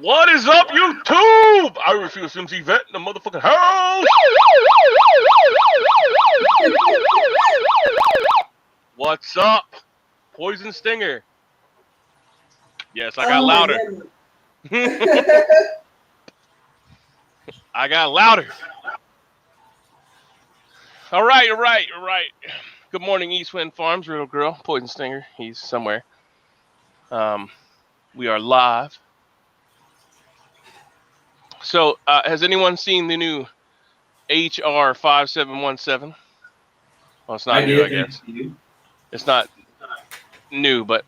What is up, YouTube? USMC Vet in the motherfucking house. What's up, Poison Stinger? Yes, I got louder. I got louder. All right. Good morning, East Wind Farms, Riddle Girl, Poison Stinger. He's somewhere. We are live. So, has anyone seen the new HR 5717? Well, it's not new, I guess. It's not new, but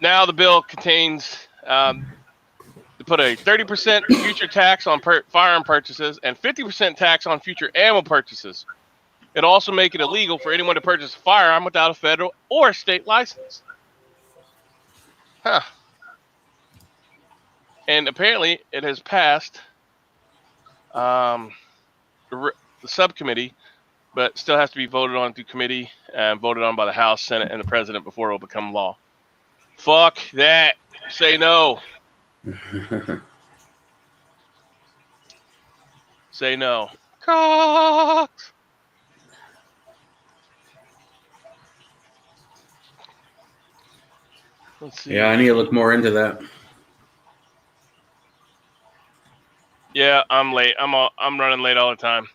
now the bill contains to put a 30% future tax on firearm purchases and 50% tax on future ammo purchases. It also make it illegal for anyone to purchase a firearm without a federal or state license. Huh. And apparently it has passed the subcommittee, but still has to be voted on through committee and voted on by the House, Senate, and the President before it will become law. Fuck that. Say no. Say no. Cox. Let's see. Yeah, I need to look more into that. Yeah, I'm late. I'm running late all the time.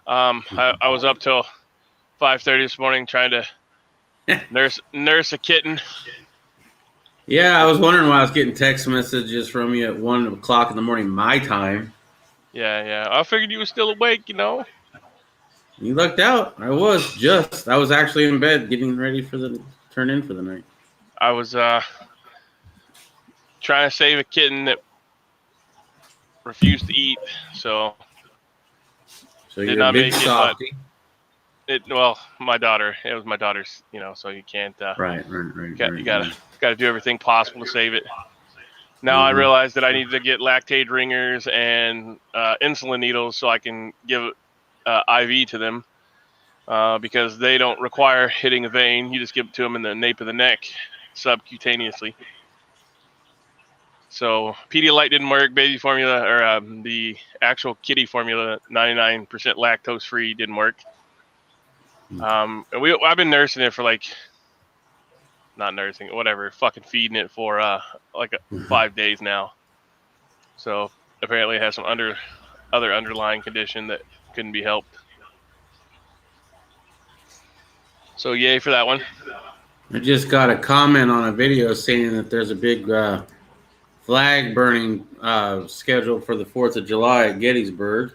I was up till 5:30 this morning trying to nurse a kitten. Yeah, I was wondering why I was getting text messages from you at 1 o'clock in the morning, my time. Yeah. I figured you were still awake, you know. You lucked out. I was actually in bed getting ready for the turn in for the night. I was trying to save a kitten that refused to eat, so did not make it. Well, my daughter. It was my daughter's, you know. So you can't. Right. You gotta do everything possible to save it. Now I realize that I need to get lactate ringers and insulin needles so I can give IV to them because they don't require hitting a vein. You just give it to them in the nape of the neck, subcutaneously. So Pedialyte didn't work. Baby formula or the actual kitty formula, 99% lactose free, didn't work. I've been nursing it for fucking feeding it for 5 days now. So apparently it has some other underlying condition that couldn't be helped. So yay for that one. I just got a comment on a video saying that there's a big flag burning scheduled for the 4th of July at Gettysburg.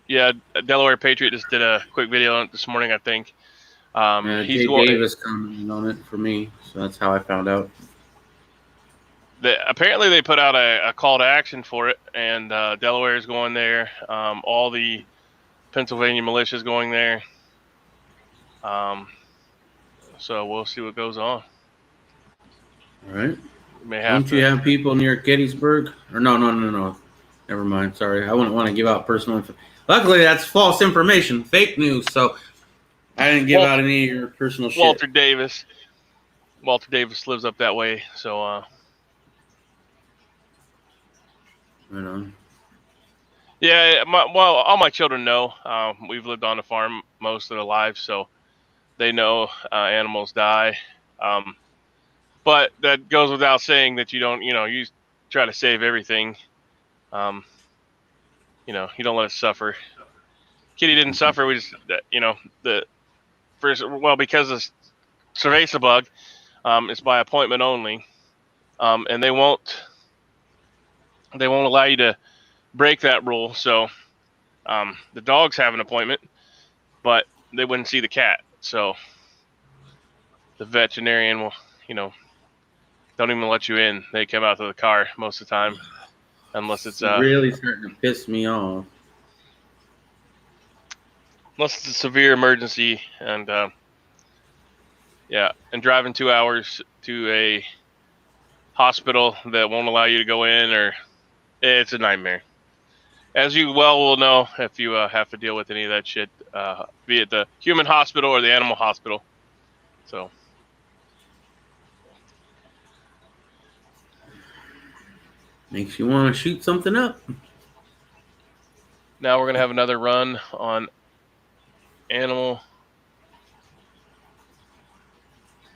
Yeah, Delaware Patriot just did a quick video on it this morning, I think. Jay Davis commented on it for me, so that's how I found out. Apparently they put out a call to action for it, and Delaware is going there. All the Pennsylvania militia is going there. So we'll see what goes on. All right. Don't you have people near Gettysburg? Or no. Never mind. Sorry. I wouldn't want to give out personal info. Luckily, that's false information, fake news. So I didn't give out any of your personal shit. Walter Davis lives up that way. So, right on. Yeah. All my children know. We've lived on the farm most of their lives, so they know animals die. But that goes without saying that you don't, you try to save everything. You don't let it suffer. Kitty didn't suffer. We just, because of cerveza bug, it's by appointment only, and they won't allow you to break that rule. So the dogs have an appointment, but they wouldn't see the cat. So the veterinarian will, don't even let you in. They come out to the car most of the time, unless it's really starting to piss me off. Unless it's a severe emergency, and and driving 2 hours to a hospital that won't allow you to go in, or it's a nightmare. As you well will know if you have to deal with any of that shit, be it the human hospital or the animal hospital. So. Makes you want to shoot something up. Now we're going to have another run on animal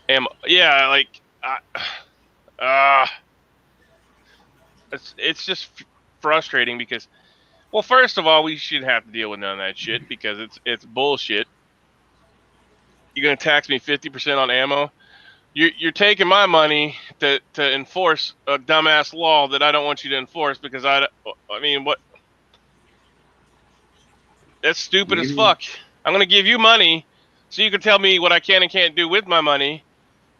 ammo. Yeah, like, it's just frustrating because, well, first of all, we shouldn't have to deal with none of that shit because it's bullshit. You're going to tax me 50% on ammo? You're taking my money to enforce a dumbass law that I don't want you to enforce because I mean, what? That's stupid as fuck. I'm going to give you money so you can tell me what I can and can't do with my money,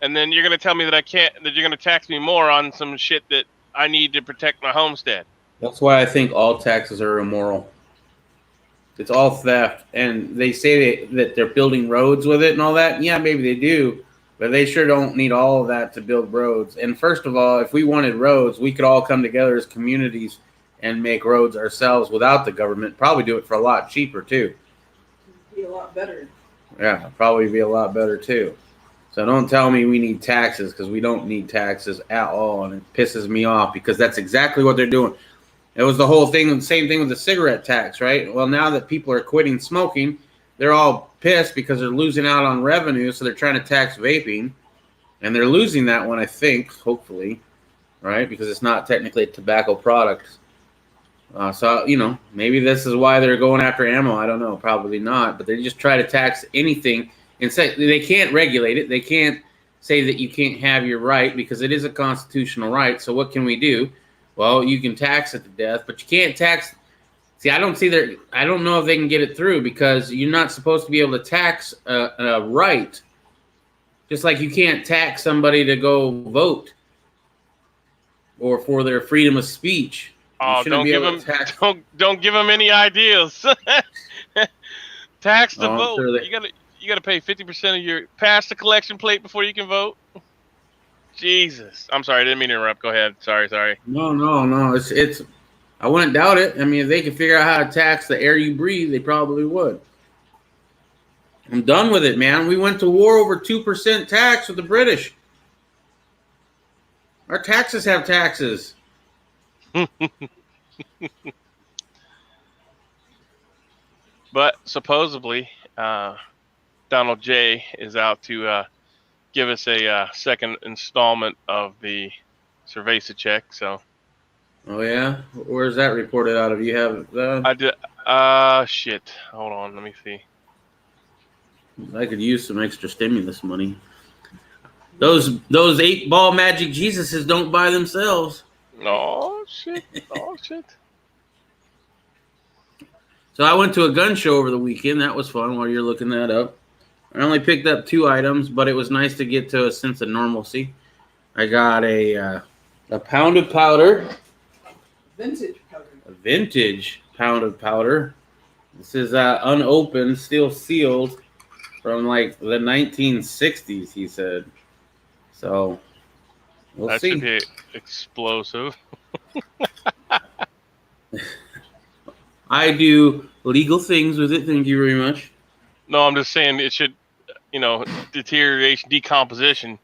and then you're going to tell me that you're going to tax me more on some shit that I need to protect my homestead. That's why I think all taxes are immoral. It's all theft, and they say that they're building roads with it and all that. Yeah, maybe they do, but they sure don't need all of that to build roads. And first of all, if we wanted roads, we could all come together as communities and make roads ourselves without the government. Probably do it for a lot cheaper too. Be a lot better. Yeah, probably be a lot better too. So don't tell me we need taxes, because we don't need taxes at all, and it pisses me off because that's exactly what they're doing. It was the whole thing, the same thing with the cigarette tax, right? Well, now that people are quitting smoking, they're all pissed because they're losing out on revenue, so they're trying to tax vaping, and they're losing that one, I think, hopefully, right? Because it's not technically a tobacco product. So, maybe this is why they're going after ammo. I don't know, probably not, but they just try to tax anything and say they can't regulate it. They can't say that you can't have your right because it is a constitutional right. So what can we do? Well, you can tax it to death, but you can't tax. See, I don't know if they can get it through because you're not supposed to be able to tax a right. Just like you can't tax somebody to go vote or for their freedom of speech. Oh, don't give them any ideas. Tax the vote. Sure you gotta pay 50% of your pass the collection plate before you can vote. Jesus, I'm sorry, I didn't mean to interrupt. Go ahead. Sorry. No. It's. I wouldn't doubt it. I mean, if they could figure out how to tax the air you breathe, they probably would. I'm done with it, man. We went to war over 2% tax with the British. Our taxes have taxes. But supposedly, Donald J. is out to give us a second installment of the Cerveza check. So. Oh yeah, where's that reported out of? You have that? I did. Shit. Hold on. Let me see. I could use some extra stimulus money. Those 8-ball magic Jesuses don't buy themselves. Oh shit. So I went to a gun show over the weekend. That was fun while you're looking that up. I only picked up 2 items, but it was nice to get to a sense of normalcy. I got a pound of powder. Vintage powder. A vintage pound of powder. This is unopened, still sealed from like the 1960s, he said. So we'll see. That should be explosive. I do legal things with it. Thank you very much. No, I'm just saying it should, deterioration, decomposition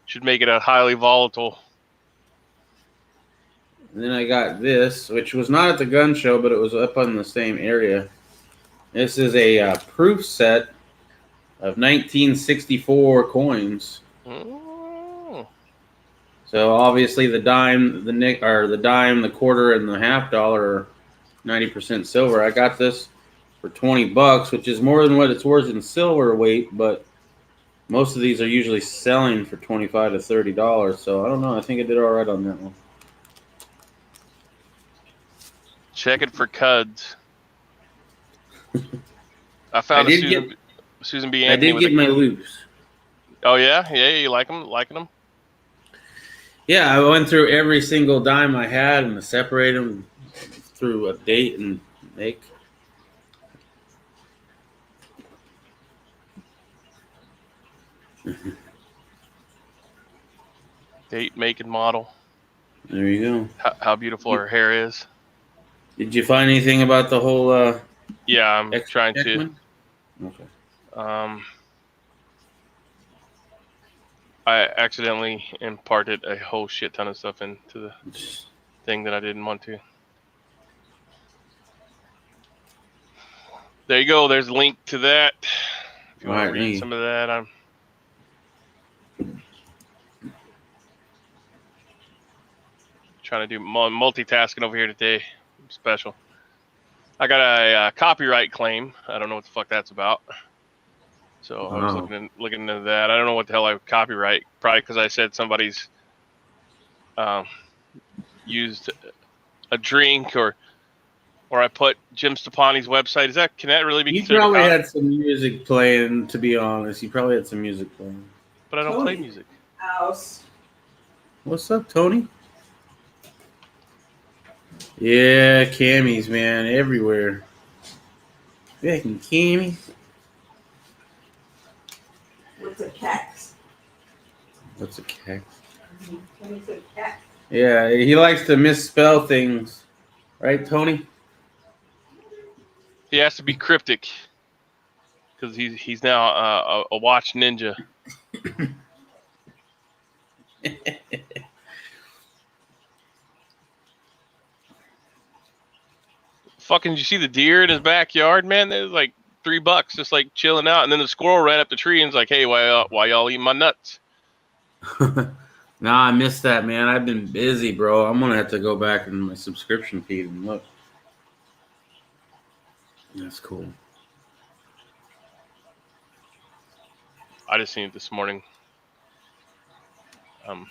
should make it a highly volatile. And then I got this, which was not at the gun show, but it was up on the same area. This is a proof set of 1964 coins. Oh. So obviously the dime, the quarter, and the half dollar are 90% silver. I got this for $20, which is more than what it's worth in silver weight, but most of these are usually selling for $25 to $30. So I don't know. I think I did all right on that one. Check it for cuds. I found Susan B. Anthony. I did get my loops. Oh yeah, you liking them? Yeah, I went through every single dime I had and separated them through a date and make. Date, make, and model. There you go. How beautiful her hair is. Did you find anything about the whole? Yeah, I'm trying to. Okay. I accidentally imparted a whole shit ton of stuff into thing that I didn't want to. There you go. There's a link to that. If you want to read some of that, I'm trying to do multitasking over here today. Special. I got a copyright claim. I don't know what the fuck that's about. So I was looking into that. I don't know what the hell I would copyright. Probably because I said somebody's used a drink or I put Jim Stepani's website. Can that really be considered? You probably had some music playing, to be honest. You probably had some music playing. But I don't play music. House. What's up, Tony? Yeah, camis, man, everywhere. Fucking camis. What's a cax? What's a cax? Tony said cax. Yeah, he likes to misspell things. Right, Tony? He has to be cryptic because he's now a watch ninja. Fucking, did you see the deer in his backyard, man? It was like $3 just like chilling out, and then the squirrel ran up the tree and was like, "Hey, why y'all eating my nuts?" Nah, I missed that, man. I've been busy, bro. I'm gonna have to go back in my subscription feed and look. That's cool. I just seen it this morning. So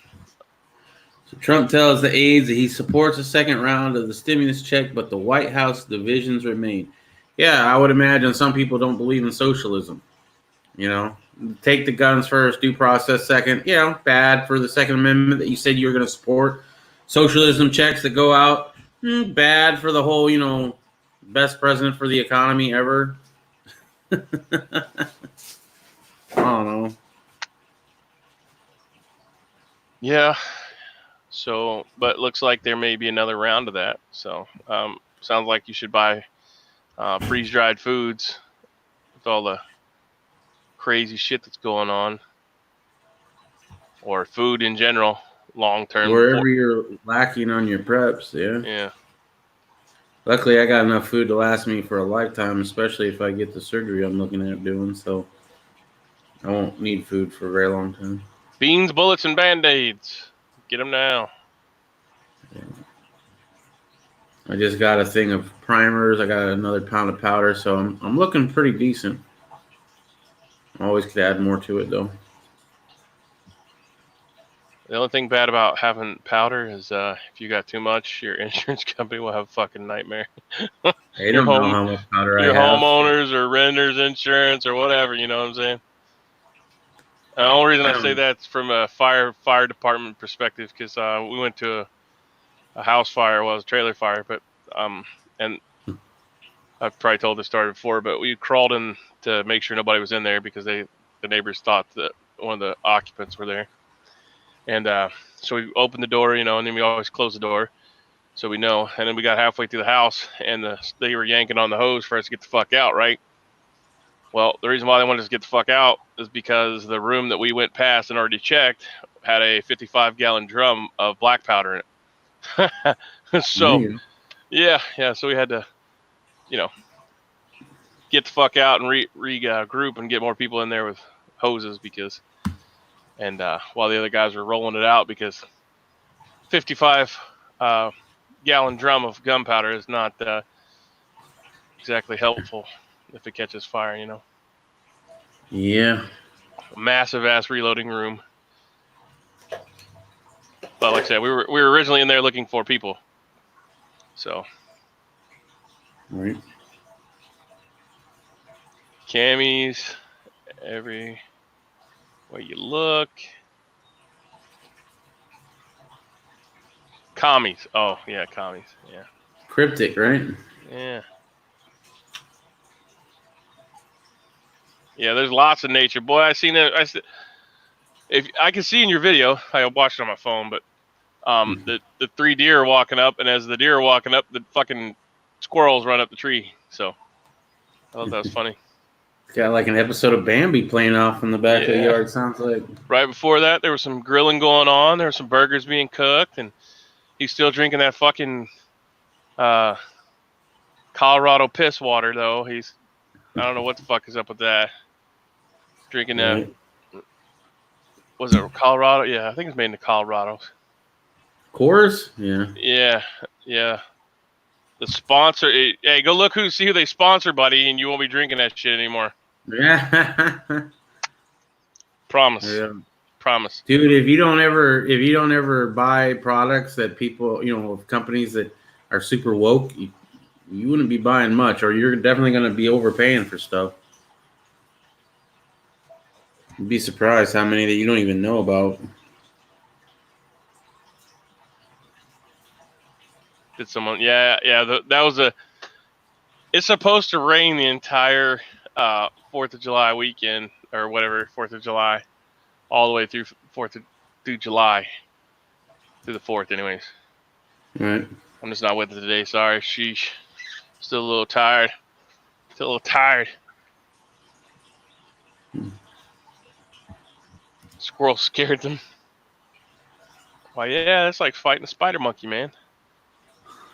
Trump tells the aides that he supports a second round of the stimulus check, but the White House divisions remain. Yeah, I would imagine some people don't believe in socialism. You know, take the guns first, due process second. You know, bad for the Second Amendment that you said you were going to support. Socialism checks that go out, bad for the whole, you know, best president for the economy ever. I don't know. Yeah. So, but it looks like there may be another round of that. So, sounds like you should buy freeze-dried foods with all the crazy shit that's going on, or food in general, long-term. Wherever you're lacking on your preps, yeah. Yeah. Luckily, I got enough food to last me for a lifetime, especially if I get the surgery I'm looking at doing. So, I won't need food for a very long time. Beans, bullets, and Band-Aids. Get them now. Yeah. I just got a thing of primers. I got another pound of powder, so I'm looking pretty decent. Always could add more to it, though. The only thing bad about having powder is if you got too much, your insurance company will have a fucking nightmare. They don't know how much powder I have. Your homeowners or renters insurance or whatever, you know what I'm saying? The only reason I say that's from a fire department perspective, because we went to a house fire, well, it was a trailer fire, but and I've probably told this story before, but we crawled in to make sure nobody was in there because the neighbors thought that one of the occupants were there, and so we opened the door, you know, and then we always close the door, so we know, and then we got halfway through the house, and they were yanking on the hose for us to get the fuck out, right? Well, the reason why they wanted us to get the fuck out is because the room that we went past and already checked had a 55-gallon drum of black powder in it. So, yeah. So we had to, you know, get the fuck out and regroup and get more people in there with hoses and while the other guys were rolling it out, because 55-gallon drum of gunpowder is not exactly helpful if it catches fire, you know. Yeah. A massive ass reloading room. But like I said, we were originally in there looking for people. So. Right. Camis, every way you look. Commies. Oh, yeah, commies. Yeah. Cryptic, right? Yeah. Yeah, there's lots of nature. Boy, I seen it. If I can see in your video, I watched it on my phone, but the 3 deer are walking up, and as the deer are walking up, the fucking squirrels run up the tree. So I thought that was funny. Got like an episode of Bambi playing off in the back of the yard, sounds like. Right before that, there was some grilling going on. There were some burgers being cooked, and He's still drinking that fucking Colorado piss water, though. I don't know what the fuck is up with that. Drinking Right. was it Colorado? Yeah, I think it's made in the Colorado. Coors? Yeah. Yeah. The sponsor. Hey, go look see who they sponsor, buddy, and you won't be drinking that shit anymore. Yeah. Promise. Yeah. Promise. Dude, if you don't ever buy products that people, of companies that are super woke, you wouldn't be buying much, or you're definitely going to be overpaying for stuff. You'd be surprised how many that you don't even know about. Did someone? Yeah. That was It's supposed to rain the entire 4th of July weekend or whatever, 4th of July, all the way through through July, through the 4th, anyways. Right. I'm just not with it today. Sorry, sheesh. Still a little tired. Squirrel scared them. Why, yeah, it's like fighting a spider monkey, man.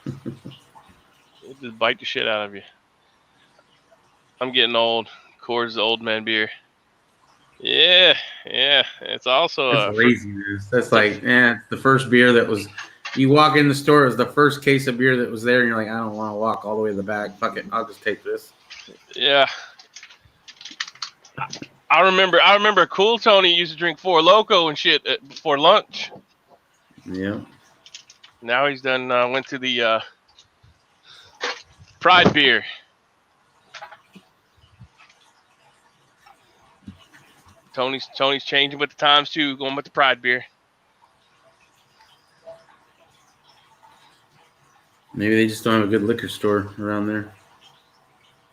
It just bite the shit out of you. I'm getting old. Coors the old man beer. Yeah. It's also That's laziness. That's the first beer that was. You walk in the store, it was the first case of beer that was there, and you're like, I don't want to walk all the way to the back. Fuck it, I'll just take this. Yeah. I remember Cool Tony used to drink Four Loko and shit before lunch. Yeah. Now he's done went to the Pride beer. Tony's changing with the times too, going with the Pride beer. Maybe they just don't have a good liquor store around there.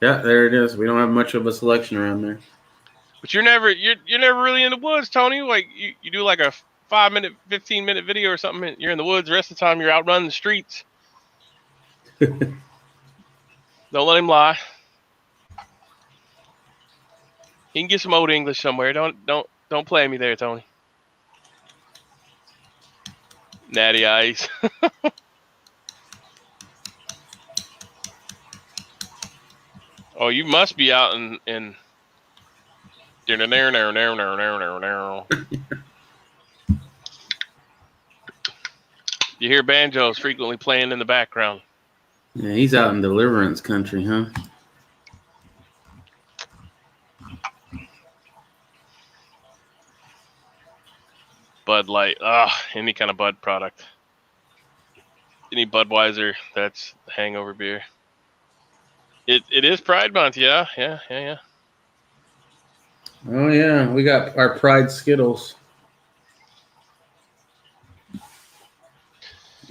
Yeah, there it is. We don't have much of a selection around there. But you're never really in the woods, Tony. Like you do like a 5-minute, 15-minute video or something. You're in the woods. The rest of the time you're out running the streets. Don't let him lie. He can get some old English somewhere. Don't play me there, Tony. Natty Ice. Oh, you must be out in. You hear banjos frequently playing in the background. Yeah, he's out in Deliverance country, huh? Bud Light. Any kind of Bud product. Any Budweiser, that's the hangover beer. It is Pride Month, yeah. Oh yeah, we got our Pride Skittles.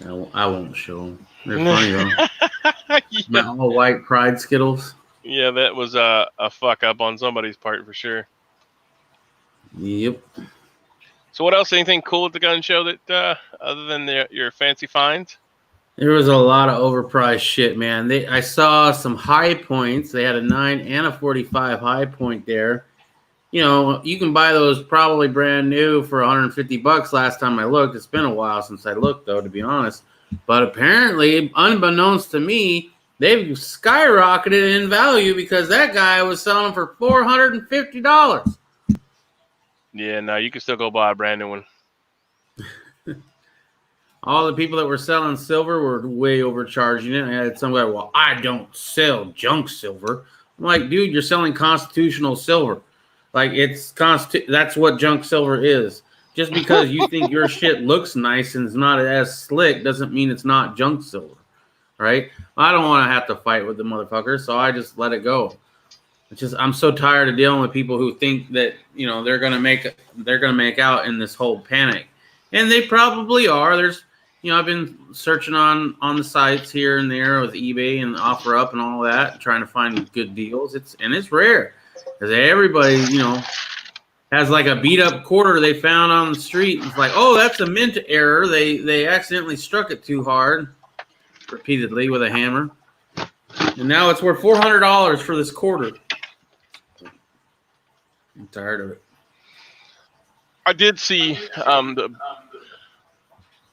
I won't show them. They're funny though. Yeah. All white Pride Skittles. Yeah, that was a fuck up on somebody's part for sure. Yep. So what else? Anything cool at the gun show that other than your fancy finds? There was a lot of overpriced shit, man. I saw some high points. They had a 9 and a 45 high point there. You can buy those probably brand new for $150 last time I looked. It's been a while since I looked, though, to be honest. But apparently, unbeknownst to me, they've skyrocketed in value because that guy was selling for $450. Yeah, no, you can still go buy a brand new one. All the people that were selling silver were way overcharging it. I had some guy, well, I don't sell junk silver. I'm like, dude, you're selling constitutional silver. Like, that's what junk silver is. Just because you think your shit looks nice and is not as slick doesn't mean it's not junk silver, right? I don't want to have to fight with the motherfucker, so I just let it go. I'm so tired of dealing with people who think that they're gonna make out in this whole panic, and they probably are. I've been searching on the sites here and there with eBay and OfferUp and all that, trying to find good deals. It's rare because everybody has like a beat up quarter they found on the street. It's like, oh, that's a mint error. They accidentally struck it too hard, repeatedly with a hammer, and now it's worth $400 for this quarter. I'm tired of it. I did see the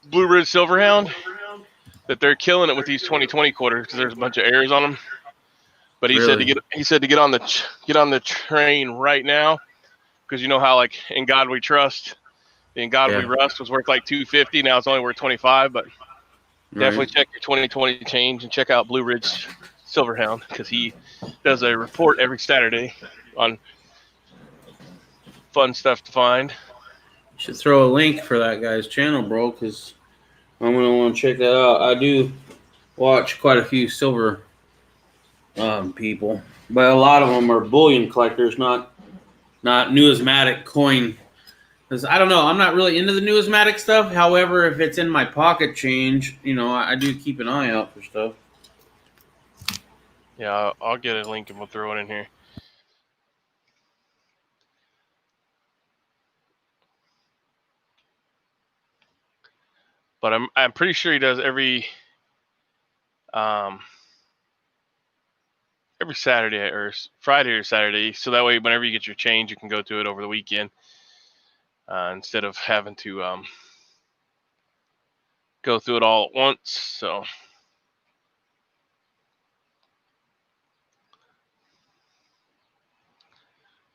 Blue Ridge Silverhound. that they're killing it with these 2020 quarters because there's a bunch of errors on them. But he said to get on the train right now, because you know how like in God we trust, in God we rust was worth like $250. Now it's only worth $25. But definitely check your 2020 change and check out Blue Ridge Silverhound, because he does a report every Saturday on fun stuff to find. You should throw a link for that guy's channel, bro, because I'm gonna want to check that out. I do watch quite a few silver people, but a lot of them are bullion collectors, not numismatic coin. Because I don't know, I'm not really into the numismatic stuff. However, if it's in my pocket change, I do keep an eye out for stuff. Yeah, I'll get a link and we'll throw it in here. But I'm pretty sure he does every Saturday or Friday or Saturday, so that way whenever you get your change, you can go to it over the weekend instead of having to go through it all at once. So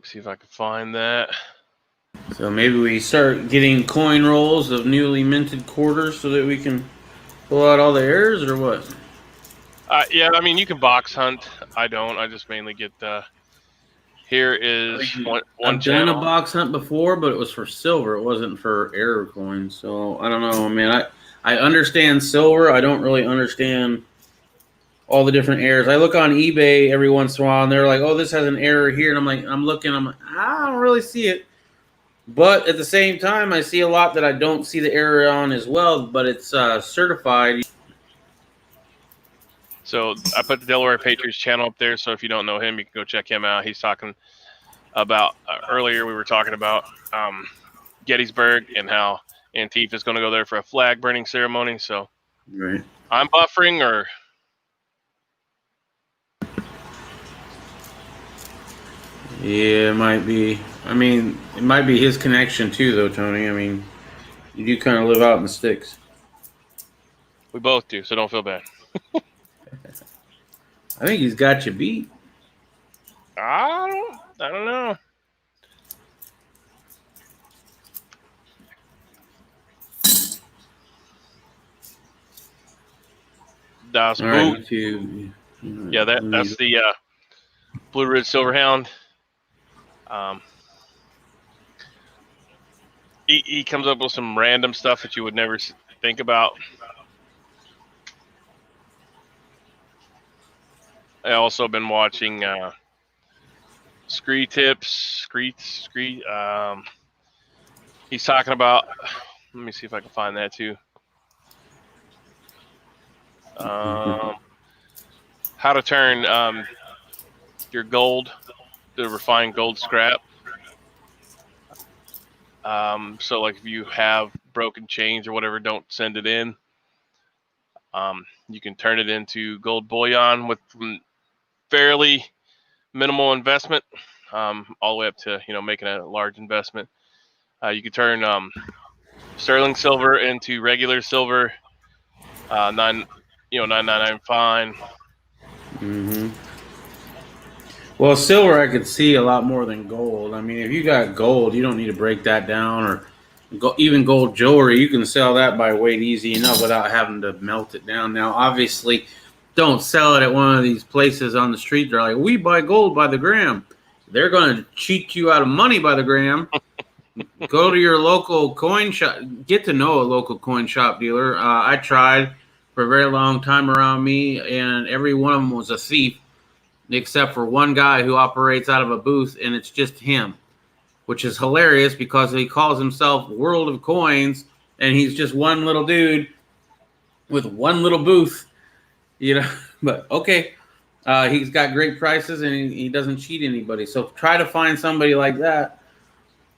see if I can find that. So maybe we start getting coin rolls of newly minted quarters so that we can pull out all the errors, or what? Yeah, I mean, you can box hunt. I don't. I just mainly get here is one I've done a box hunt before, but it was for silver. It wasn't for error coins. So I don't know, man. I understand silver. I don't really understand all the different errors. I look on eBay every once in a while, and they're like, "Oh, this has an error here," and I'm like, I'm like, I don't really see it. But at the same time, I see a lot that I don't see the error on as well, but it's certified. So I put the Delaware Patriots channel up there, so if you don't know him, you can go check him out. He's talking about, earlier we were talking about Gettysburg and how Antifa is going to go there for a flag burning ceremony. So I'm buffering, or... Yeah, it might be. I mean, it might be his connection too, though, Tony. I mean, you do kind of live out in the sticks. We both do, so don't feel bad. I think he's got you beat. I don't know. Das Boot. Yeah, that's the Blue Ridge Silverhound. He comes up with some random stuff that you would never think about. I also been watching Scree Tips. He's talking about. Let me see if I can find that too. How to turn your gold to refined gold scrap. So like if you have broken chains or whatever, don't send it in. You can turn it into gold bullion with fairly minimal investment, all the way up to making a large investment. You can turn sterling silver into regular silver, 999 fine. Well, silver I could see a lot more than gold. I mean, if you got gold, you don't need to break that down, or even gold jewelry. You can sell that by weight easy enough without having to melt it down. Now, obviously, don't sell it at one of these places on the street. They're like, we buy gold by the gram. They're going to cheat you out of money by the gram. Go to your local coin shop. Get to know a local coin shop dealer. I tried for a very long time around me, and every one of them was a thief, except for one guy who operates out of a booth, and it's just him, which is hilarious because he calls himself World of Coins, and he's just one little dude with one little booth, But okay, he's got great prices, and he doesn't cheat anybody. So try to find somebody like that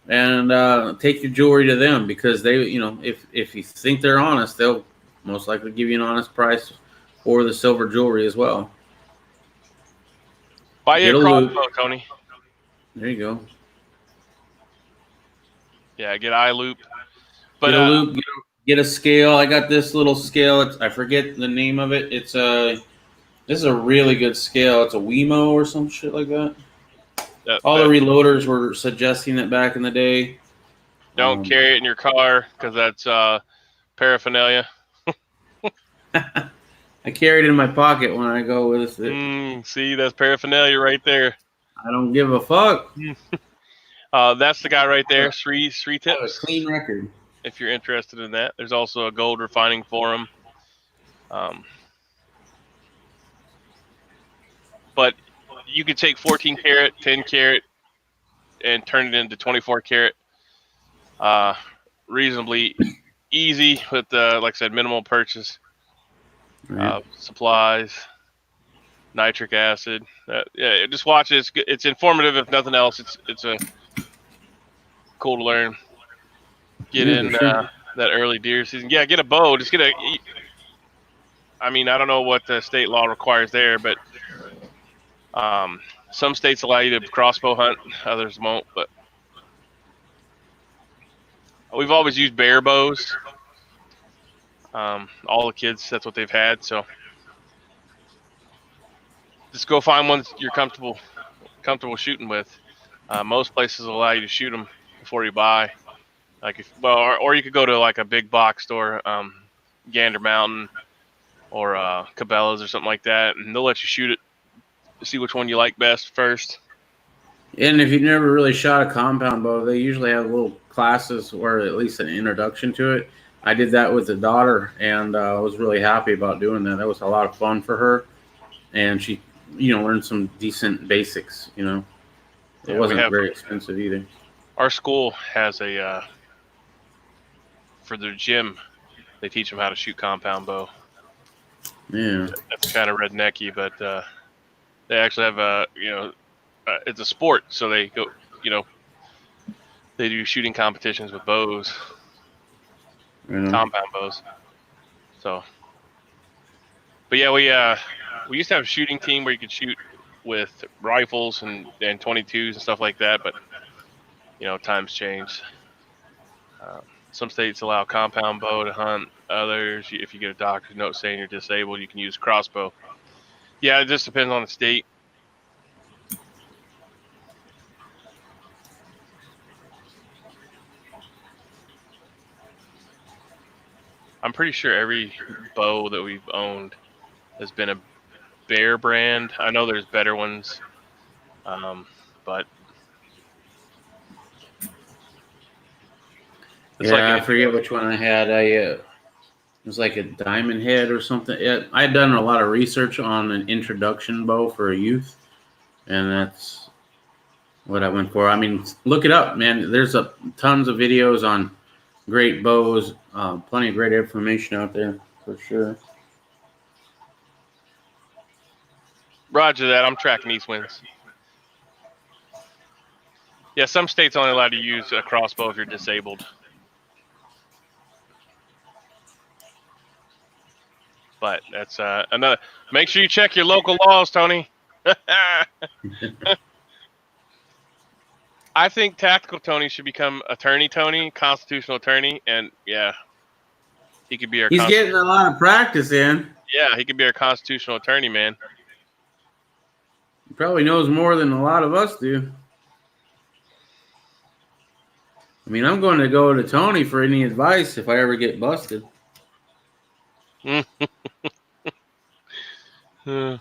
and take your jewelry to them, because they, if you think they're honest, they'll most likely give you an honest price for the silver jewelry as well. Buy you a crossbow, Tony. There you go. Yeah, get eye loop. But get a loop. Get a scale. I got this little scale. I forget the name of it. This is a really good scale. It's a Wemo or some shit like that. All the reloaders were suggesting it back in the day. Don't carry it in your car because that's paraphernalia. I carry it in my pocket when I go with it. See, that's paraphernalia right there. I don't give a fuck. That's the guy right there. Three tips. I have a clean record. If you're interested in that, there's also a gold refining forum. But you could take 14 karat, 10 karat, and turn it into 24 karat. Reasonably easy with, like I said, minimal purchase. Supplies, nitric acid. Yeah, just watch it. It's informative. If nothing else, it's a cool to learn. Get in that early deer season. Yeah, get a bow. Just I mean, I don't know what the state law requires there, but some states allow you to crossbow hunt, others won't. But we've always used bear bows. All the kids, that's what they've had. So just go find one you're comfortable shooting with. Most places allow you to shoot them before you buy. Or you could go to like a big box store, Gander Mountain or Cabela's or something like that, and they'll let you shoot it, see which one you like best first. And if you've never really shot a compound bow, they usually have little classes or at least an introduction to it. I did that with a daughter, and I was really happy about doing that. That was a lot of fun for her, and she, learned some decent basics. It wasn't very expensive either. Our school has for their gym, they teach them how to shoot compound bow. Yeah, that's kind of rednecky, but they actually have it's a sport, so they go, they do shooting competitions with bows. Compound bows. So, but yeah, we used to have a shooting team where you could shoot with rifles and 22s and stuff like that. But times change. Some states allow compound bow to hunt. Others, if you get a doctor's note saying you're disabled, you can use crossbow. Yeah, it just depends on the state. I'm pretty sure every bow that we've owned has been a Bear brand. I know there's better ones, but I forget which one I had. It was like a diamond head or something. I had done a lot of research on an introduction bow for a youth, and that's what I went for. I mean, look it up, man. There's tons of videos on great bows, plenty of great information out there for sure. Roger that. I'm tracking east winds. Yeah, some states only allow you to use a crossbow if you're disabled. But that's another. Make sure you check your local laws, Tony. I think Tactical Tony should become Attorney Tony, constitutional attorney, and he could be our. He's getting a lot of practice in. Yeah, he could be our constitutional attorney, man. He probably knows more than a lot of us do. I mean, I'm going to go to Tony for any advice if I ever get busted. Are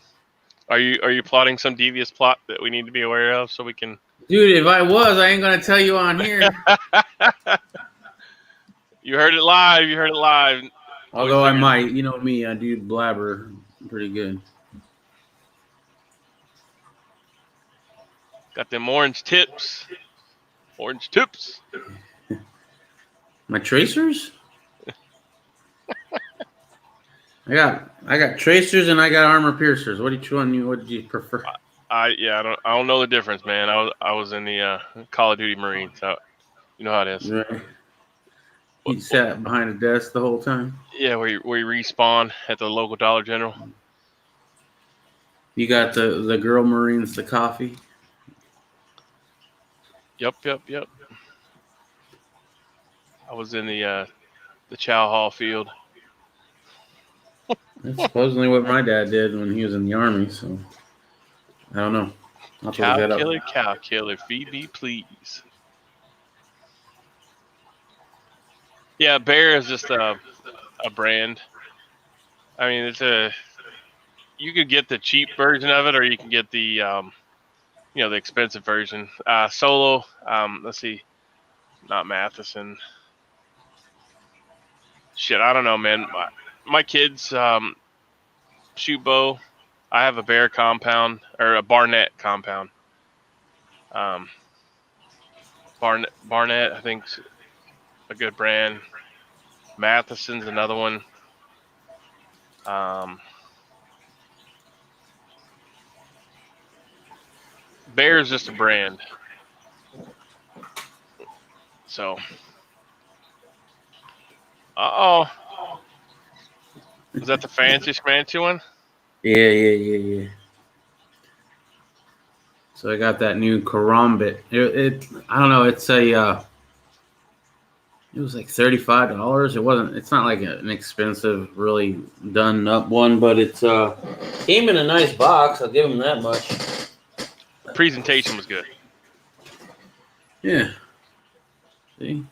you plotting some devious plot that we need to be aware of so we can? Dude, if I was, I ain't going to tell you on here. You heard it live. Although I might. You know me, I do blabber pretty good. Got them orange tips. Orange tips. My tracers? I got tracers and I got armor piercers. What did you prefer? I don't know the difference, man. I was in the Call of Duty Marines, so you know how it is. Right. You sat behind a desk the whole time? Yeah, where you respawn at the local Dollar General. You got the girl Marines, the coffee? Yep. I was in the the Chow Hall field. That's supposedly what my dad did when he was in the Army, so I don't know. I'll have to look that up. Cow killer, feed me, please. Yeah, Bear is just a brand. I mean, you could get the cheap version of it, or you can get the the expensive version. Solo, let's see, not Matheson. Shit, I don't know, man. My kids shoot bow. I have a Bear compound or a Barnett compound. Barnett, I think's a good brand. Matheson's another one. Bear's just a brand. So, is that the fancy one? Yeah. So I got that new karambit. I don't know. It's it was like $35. It's not like an expensive, really done up one, but it's came in a nice box. I'll give them that much. Presentation was good. Yeah. See,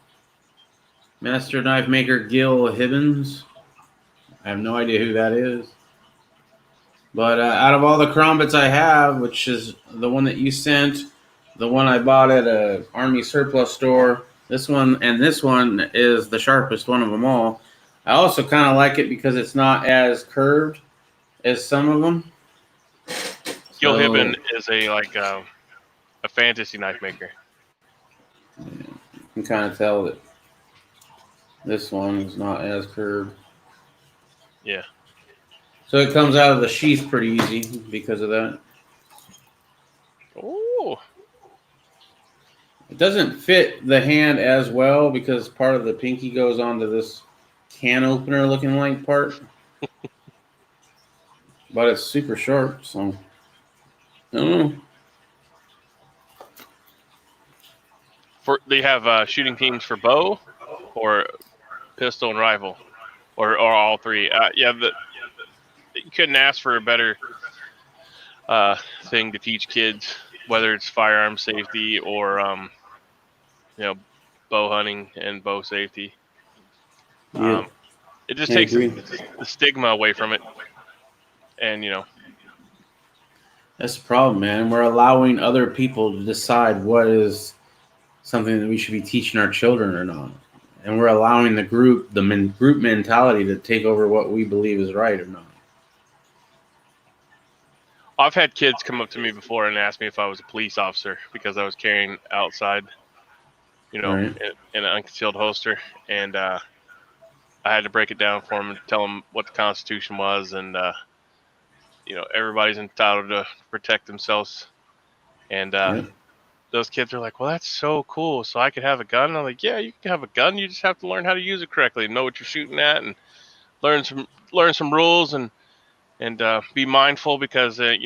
master knife maker Gil Hibbins. I have no idea who that is. But out of all the karambits I have, which is the one that you sent, the one I bought at a Army surplus store, this one is the sharpest one of them all. I also kind of like it because it's not as curved as some of them. Gil Hibben is a fantasy knife maker. Yeah, you can kind of tell that this one is not as curved. Yeah. So it comes out of the sheath pretty easy because of that. Oh. It doesn't fit the hand as well because part of the pinky goes onto this can opener looking like part. But it's super sharp, so I don't know. They have shooting teams for bow or pistol and rifle or all three. You couldn't ask for a better thing to teach kids, whether it's firearm safety or bow hunting and bow safety. Yeah. It just takes the stigma away from it, and that's the problem, man. We're allowing other people to decide what is something that we should be teaching our children or not, and we're allowing the group mentality to take over what we believe is right or not. I've had kids come up to me before and ask me if I was a police officer because I was carrying outside, Right. in an unconcealed holster, and I had to break it down for them and tell them what the Constitution was, and everybody's entitled to protect themselves. And those kids are like, "Well, that's so cool. So I could have a gun?" And I'm like, "Yeah, you can have a gun. You just have to learn how to use it correctly, know what you're shooting at, and learn some rules and be mindful because it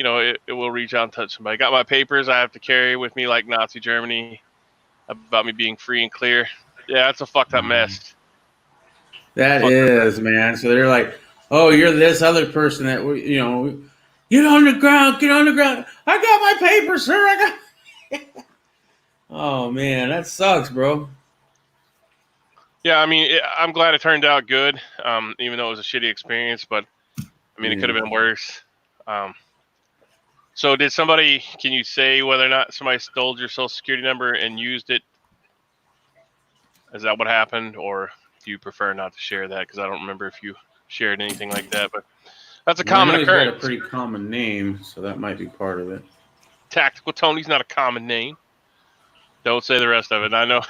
will reach out and touch somebody." I got my papers I have to carry with me like Nazi Germany about me being free and clear. Yeah, that's a fucked up mess. That is, man. So they're like, "Oh, you're this other person that get on the ground, get on the ground. I got my papers, sir. I got." Oh man, that sucks, bro. Yeah, I mean, I'm glad it turned out good, even though it was a shitty experience. But I mean, it could have been worse. So can you say whether or not somebody stole your social security number and used it? Is that what happened? Or do you prefer not to share that? Because I don't remember if you shared anything like that. But that's a common occurrence. He's got a pretty common name, so that might be part of it. Tactical Tony's not a common name. Don't say the rest of it. I know.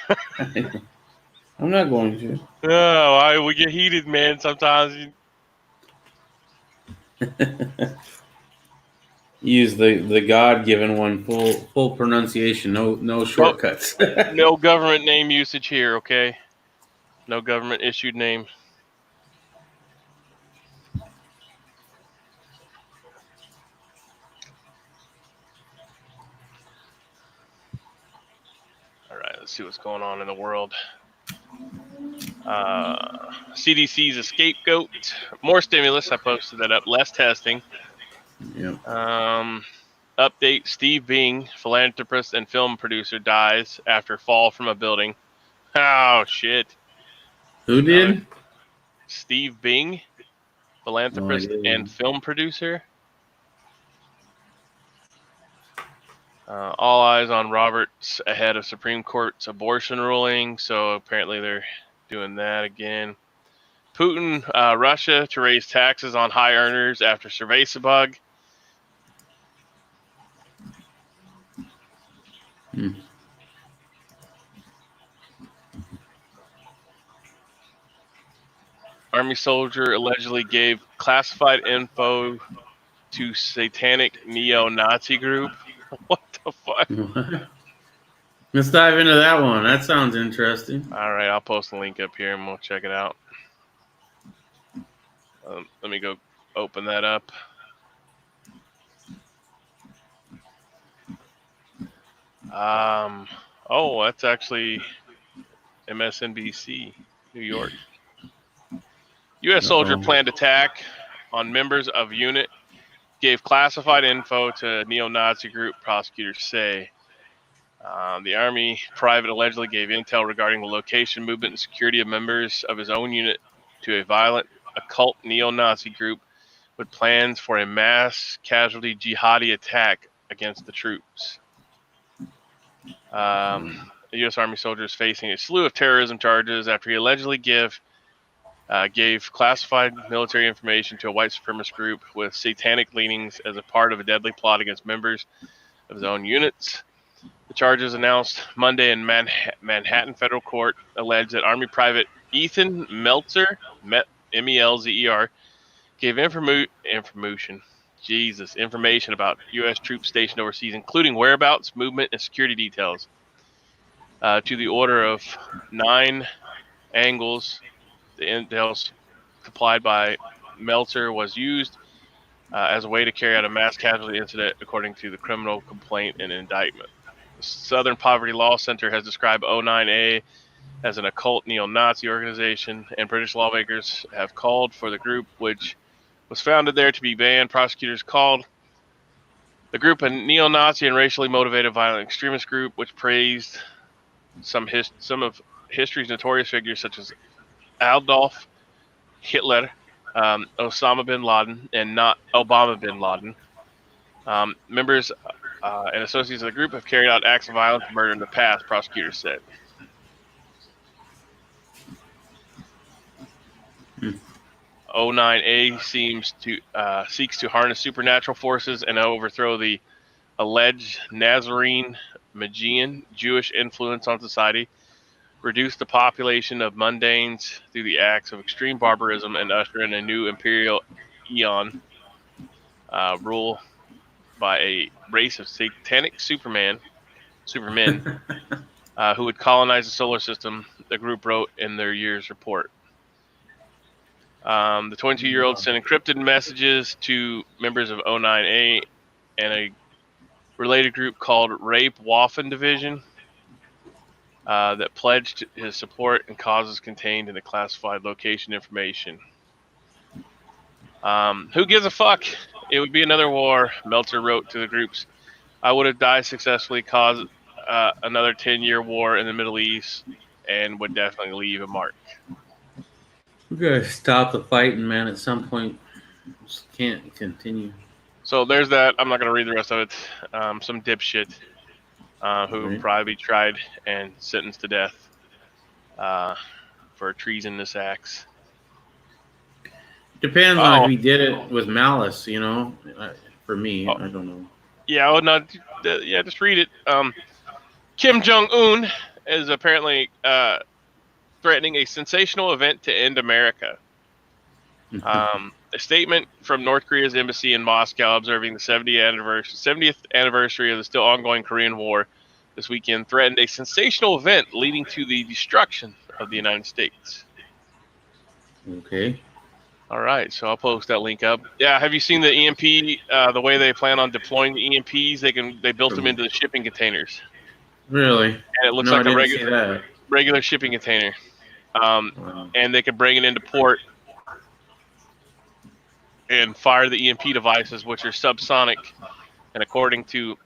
I'm not going to. Oh, we get heated, man, sometimes. Use the God-given one, full pronunciation, no shortcuts. No government name usage here, okay? No government issued name. All right, let's see what's going on in the world. CDC's a scapegoat. More stimulus. I posted that up. Less testing. Yep. Update: Steve Bing, philanthropist and film producer, dies after fall from a building. Oh shit! Who did? Steve Bing, philanthropist and film producer. All eyes on Roberts ahead of Supreme Court's abortion ruling. So apparently they're doing that again. Putin, Russia to raise taxes on high earners after cerveza bug. Army soldier allegedly gave classified info to satanic neo-Nazi group. What the fuck? Let's dive into that one. That sounds interesting. All right, I'll post a link up here and we'll check it out. Let me go open that up. Oh, that's actually MSNBC, New York. U.S. soldier planned attack on members of unit, gave classified info to neo-Nazi group, prosecutors say. The Army private allegedly gave intel regarding the location, movement, and security of members of his own unit to a violent occult neo-Nazi group with plans for a mass casualty jihadi attack against the troops. The U.S. Army soldier is facing a slew of terrorism charges after he allegedly gave classified military information to a white supremacist group with satanic leanings as a part of a deadly plot against members of his own units. The charges announced Monday in Manhattan federal court allege that Army Private Ethan Meltzer, M-E-L-Z-E-R, gave information about U.S. troops stationed overseas, including whereabouts, movement, and security details, to the order of 9 angles. The intel supplied by Meltzer was used as a way to carry out a mass casualty incident, according to the criminal complaint and indictment. The Southern Poverty Law Center has described O9A as an occult neo-Nazi organization, and British lawmakers have called for the group, which was founded there, to be banned. Prosecutors called the group a neo-Nazi and racially motivated violent extremist group, which praised some of history's notorious figures such as Adolf Hitler, Osama bin Laden, and not Obama bin Laden. Members and associates of the group have carried out acts of violence and murder in the past, prosecutors said. O9A seeks to harness supernatural forces and overthrow the alleged Nazarene Magian Jewish influence on society, reduce the population of mundanes through the acts of extreme barbarism, and usher in a new imperial eon rule by a race of satanic supermen who would colonize the solar system, the group wrote in their year's report. The 22-year-old sent encrypted messages to members of O9A and a related group called Rape Waffen Division that pledged his support and causes contained in the classified location information. Who gives a fuck? It would be another war, Meltzer wrote to the groups. I would have died successfully, caused another 10-year war in the Middle East, and would definitely leave a mark. We gotta stop the fighting, man. At some point, just can't continue. So there's that. I'm not gonna read the rest of it. Some dipshit who probably tried and sentenced to death for treasonous acts. Depends on if he did it with malice, you know. For me, I don't know. Yeah, well, not. Yeah, just read it. Kim Jong-un is apparently threatening a sensational event to end America. A statement from North Korea's embassy in Moscow observing the 70th anniversary of the still ongoing Korean War this weekend threatened a sensational event leading to the destruction of the United States. Okay. All right, so I'll post that link up. Yeah, have you seen the EMP? The way they plan on deploying the EMPs, they built them into the shipping containers. Really? And it looks like a regular shipping container. and they could bring it into port and fire the EMP devices, which are subsonic. And according to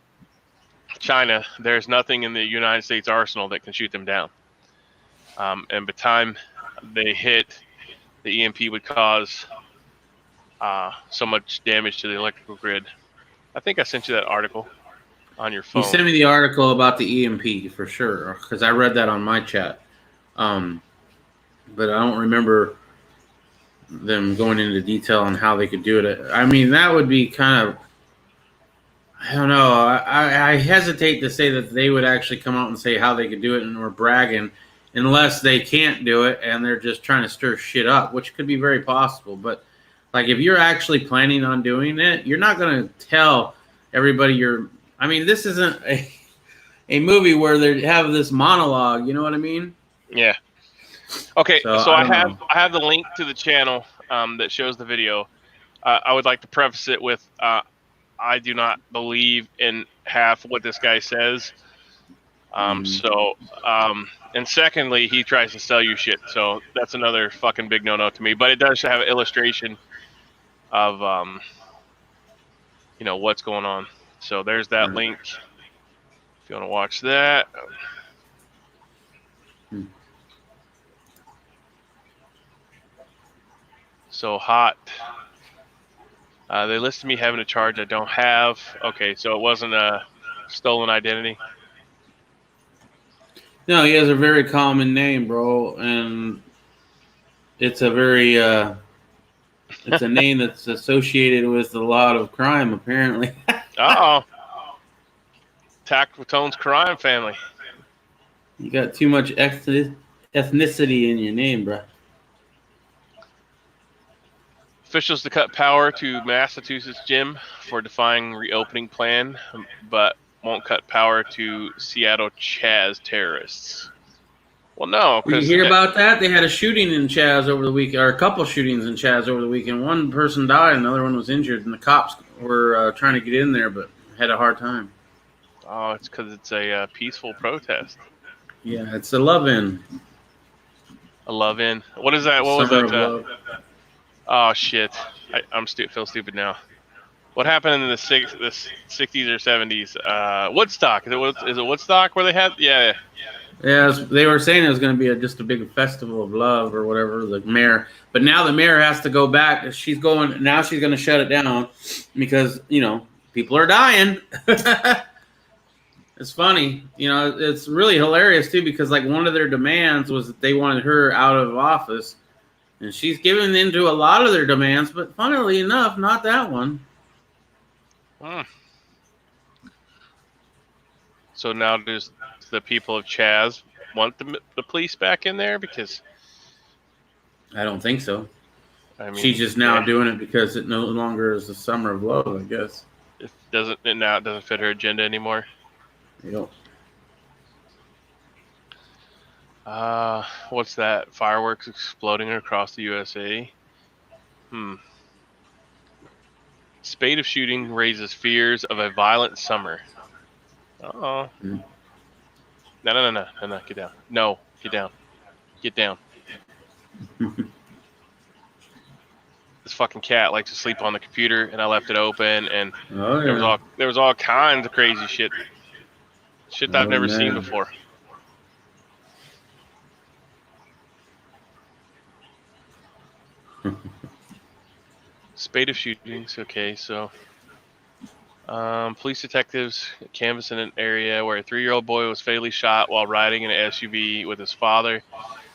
China, there's nothing in the United States arsenal that can shoot them down. And by the time they hit, the EMP would cause so much damage to the electrical grid. I think I sent you that article on your phone. You sent me the article about the EMP for sure, because I read that on my chat. But I don't remember them going into detail on how they could do it. I mean, that would be kind of, I don't know. I hesitate to say that they would actually come out and say how they could do it and we're bragging, unless they can't do it and they're just trying to stir shit up, which could be very possible. But like, if you're actually planning on doing it, you're not going to tell everybody you're. I mean, this isn't a movie where they have this monologue. You know what I mean? Yeah. Okay, so I have the link to the channel that shows the video. I would like to preface it with I do not believe in half what this guy says. And secondly, he tries to sell you shit. So that's another fucking big no-no to me. But it does have an illustration of what's going on. So there's that link. If you want to watch that. So hot. They listed me having a charge I don't have. Okay, so it wasn't a stolen identity. No, he has a very common name, bro, and it's a very it's a name that's associated with a lot of crime, apparently. Uh-oh. Tackle-Tone's crime family. You got too much ethnicity in your name, bro. Officials to cut power to Massachusetts gym for defying reopening plan, but won't cut power to Seattle Chaz terrorists. Well, no. Did you hear about that? They had a shooting in Chaz over the weekend, or a couple shootings in Chaz over the weekend. One person died, another one was injured, and the cops were trying to get in there, but had a hard time. Oh, it's because it's a peaceful protest. Yeah, it's a love-in. A love-in. What is that? What was that? Oh shit! I'm feel stupid now. What happened in the 60s or 70s? Woodstock. Is it Woodstock where they had? Yeah. Yeah, they were saying it was going to be just a big festival of love or whatever. The mayor, but now the mayor has to go back. She's going to shut it down because people are dying. It's funny, It's really hilarious too because like one of their demands was that they wanted her out of office. And she's given into a lot of their demands, but funnily enough, not that one. So now does the people of Chaz want the police back in there? Because I don't think so. I mean, she's just now doing it because it no longer is the summer of love, I guess. It doesn't fit her agenda anymore. Yep. What's that? Fireworks exploding across the USA. Spate of shooting raises fears of a violent summer. Uh-oh. No, get down. No, get down. Get down. This fucking cat likes to sleep on the computer, and I left it open, and there was all kinds of crazy shit. Shit that I've never seen before. Spate of shootings. Okay, so police detectives canvassed in an area where a 3-year-old boy was fatally shot while riding in an SUV with his father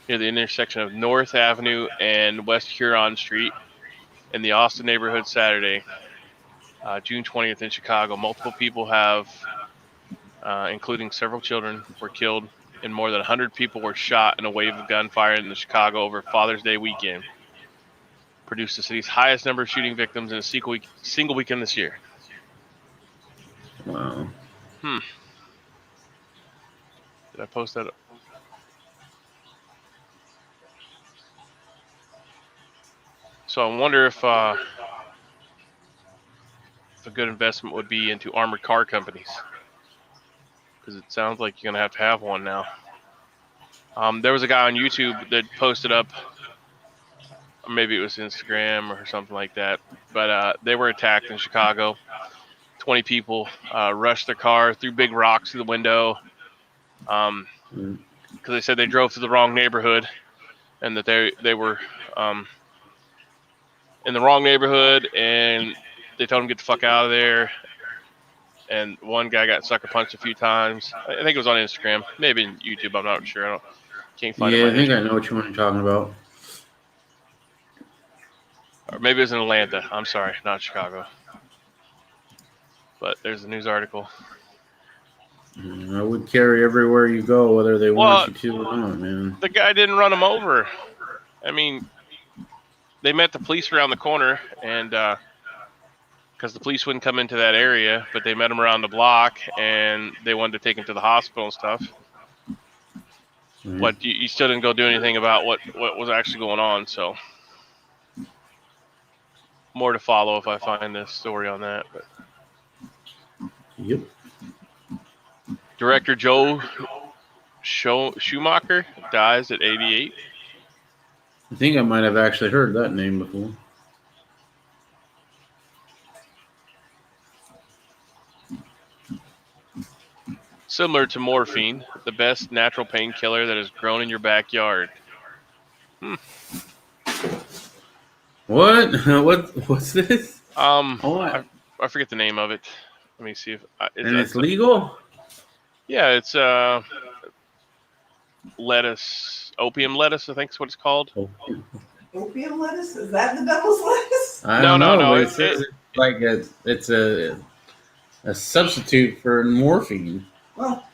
near the intersection of North Avenue and West Huron Street in the Austin neighborhood Saturday, June 20th in Chicago. Multiple people including several children, were killed, and more than 100 people were shot in a wave of gunfire in the Chicago over Father's Day weekend. Produced the city's highest number of shooting victims in a single weekend this year. Wow. Did I post that? So I wonder if a good investment would be into armored car companies. Because it sounds like you're going to have one now. There was a guy on YouTube that posted up, or maybe it was Instagram or something like that, but they were attacked in Chicago. 20 people rushed their car, threw big rocks through the window, because they said they drove through the wrong neighborhood, and that they were in the wrong neighborhood, and they told him to get the fuck out of there. And one guy got sucker punched a few times. I think it was on Instagram, maybe in YouTube. I'm not sure. Can't find it. Yeah, I think I know what you're talking about. Or maybe it was in Atlanta. I'm sorry, not Chicago. But there's a news article. I would carry everywhere you go, whether they want you to or not, man. The guy didn't run him over. I mean, they met the police around the corner, and because the police wouldn't come into that area, but they met him around the block, and they wanted to take him to the hospital and stuff. Mm-hmm. But you still didn't go do anything about what was actually going on, so more to follow if I find this story on that. But. Yep. Director Joe Schumacher dies at 88. I think I might have actually heard that name before. Similar to morphine, the best natural painkiller that has grown in your backyard. What? What's this? I forget the name of it. Let me see if it's legal. Yeah, it's lettuce, opium lettuce. I think is what it's called. Opium lettuce? Is that the devil's lettuce? No. It's a substitute for morphine. Well,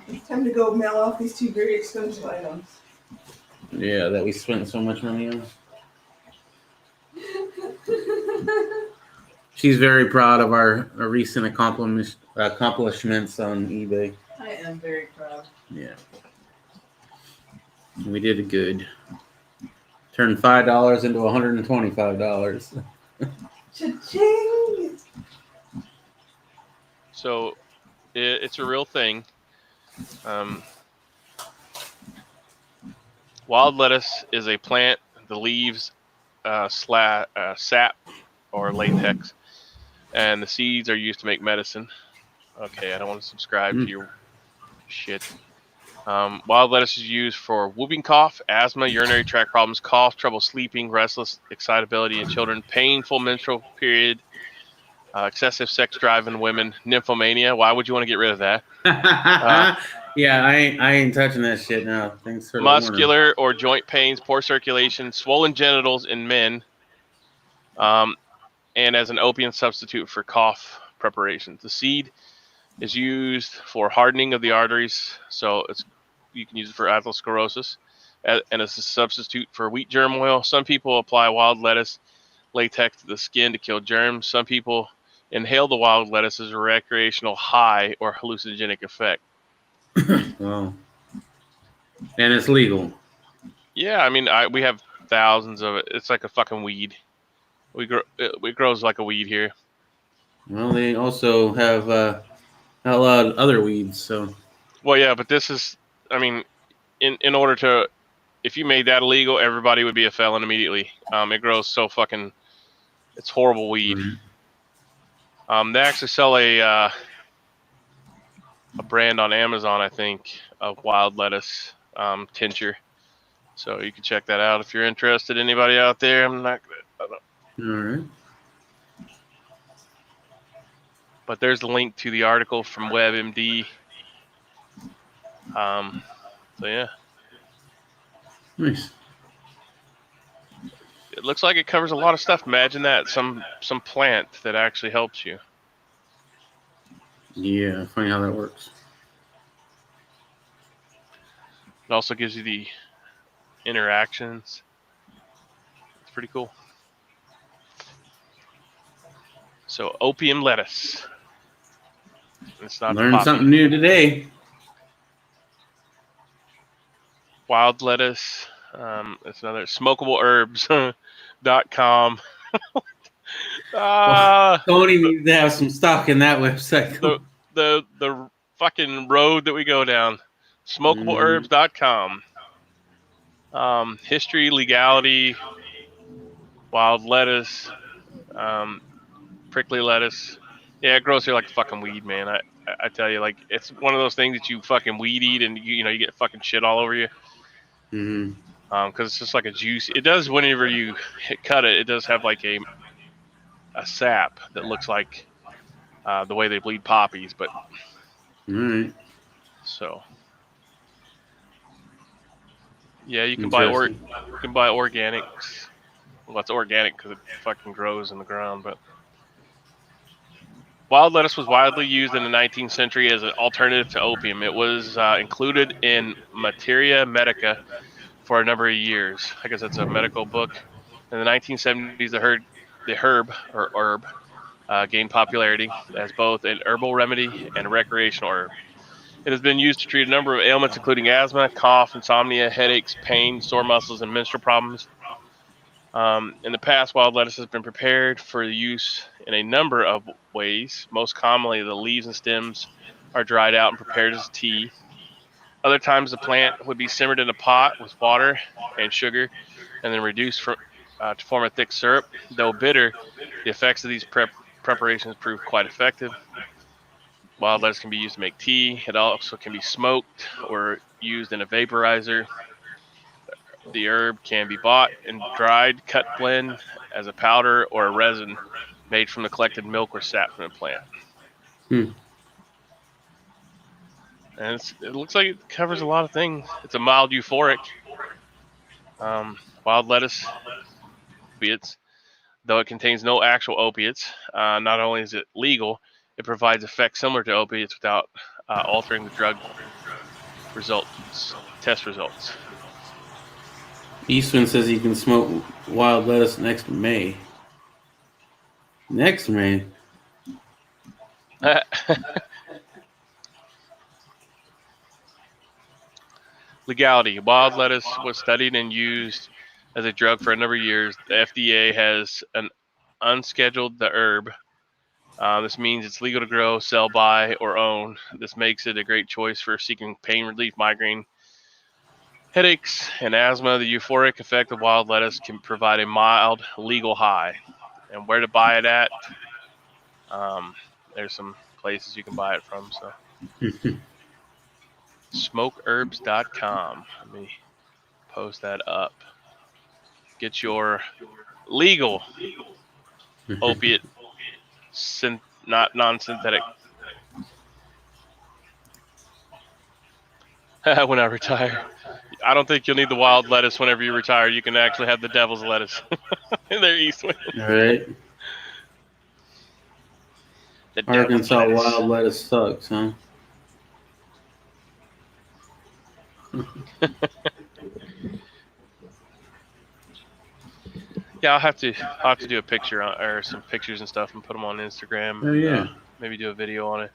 it's time to go mail off these two very expensive items. Yeah, that we spent so much money on. She's very proud of our recent accomplishments on eBay. I am very proud. Yeah. We did it good. Turned $5 into $125. Cha-ching! So, it's a real thing. Wild lettuce is a plant. The leaves, sap, or latex, and the seeds are used to make medicine. Okay, I don't want to subscribe to your shit. Wild lettuce is used for whooping cough, asthma, urinary tract problems, cough, trouble sleeping, restless excitability in children, painful menstrual period, excessive sex drive in women, nymphomania. Why would you want to get rid of that? Yeah, I ain't touching that shit now. Thanks for muscular or joint pains, poor circulation, swollen genitals in men, and as an opium substitute for cough preparations. The seed is used for hardening of the arteries, so you can use it for atherosclerosis, and as a substitute for wheat germ oil. Some people apply wild lettuce latex to the skin to kill germs. Some people inhale the wild lettuce as a recreational high or hallucinogenic effect. Wow. And it's legal. Yeah, I mean, we have thousands of it. It's like a fucking weed. It grows like a weed here. Well, they also have a lot of other weeds, so. Well, yeah, but this is, I mean, in order to, if you made that illegal, everybody would be a felon immediately. It grows so fucking, it's horrible weed. Mm-hmm. They actually sell a brand on Amazon, I think, of wild lettuce tincture. So you can check that out if you're interested. Anybody out there? I'm not good. All right. But there's the link to the article from WebMD. So yeah. Nice. It looks like it covers a lot of stuff. Imagine that, some plant that actually helps you. Yeah, funny how that works. It also gives you the interactions. It's pretty cool. So opium lettuce. It's not learned something new today. Wild lettuce. It's another smokableherbs.com. Tony needs to have some stock in that website. The fucking road that we go down. Smokableherbs.com. History, legality, wild lettuce, prickly lettuce. Yeah, it grows here like a fucking weed, man. I tell you, like, it's one of those things that you fucking weed eat and you get fucking shit all over you. Because it's just like a juice. It does, whenever you cut it, it does have like a sap that looks like the way they bleed poppies, but so yeah, you can buy organics. Well, it's organic because it fucking grows in the ground, but wild lettuce was widely used in the 19th century as an alternative to opium. It was included in Materia Medica for a number of years. I guess that's a medical book. In the 1970s, the herb gained popularity as both an herbal remedy and a recreational herb. It has been used to treat a number of ailments, including asthma, cough, insomnia, headaches, pain, sore muscles, and menstrual problems. In the past, wild lettuce has been prepared for use in a number of ways. Most commonly, the leaves and stems are dried out and prepared as tea. Other times, the plant would be simmered in a pot with water and sugar and then reduced to form a thick syrup. Though bitter, the effects of these preparations prove quite effective. Wild lettuce can be used to make tea. It also can be smoked or used in a vaporizer. The herb can be bought in dried, cut blend as a powder or a resin made from the collected milk or sap from the plant. And it looks like it covers a lot of things. It's a mild euphoric. Wild lettuce, opiates, though it contains no actual opiates. Not only is it legal, it provides effects similar to opiates without altering the drug test results. Eastman says he can smoke wild lettuce next May. Next May? Legality. Wild lettuce was studied and used as a drug for a number of years. The FDA has unscheduled the herb. This means it's legal to grow, sell, buy, or own. This makes it a great choice for seeking pain relief, migraine, headaches, and asthma. The euphoric effect of wild lettuce can provide a mild legal high. And where to buy it at? There's some places you can buy it from. So, smokeherbs.com. Let me post that up. Get your legal opiate, not non-synthetic. When I retire, I don't think you'll need the wild lettuce whenever you retire. You can actually have the devil's lettuce in their Eastwind. All right. Arkansas wild lettuce sucks, huh? Yeah, I'll have to do a picture or some pictures and stuff and put them on Instagram. Oh yeah. Maybe do a video on it.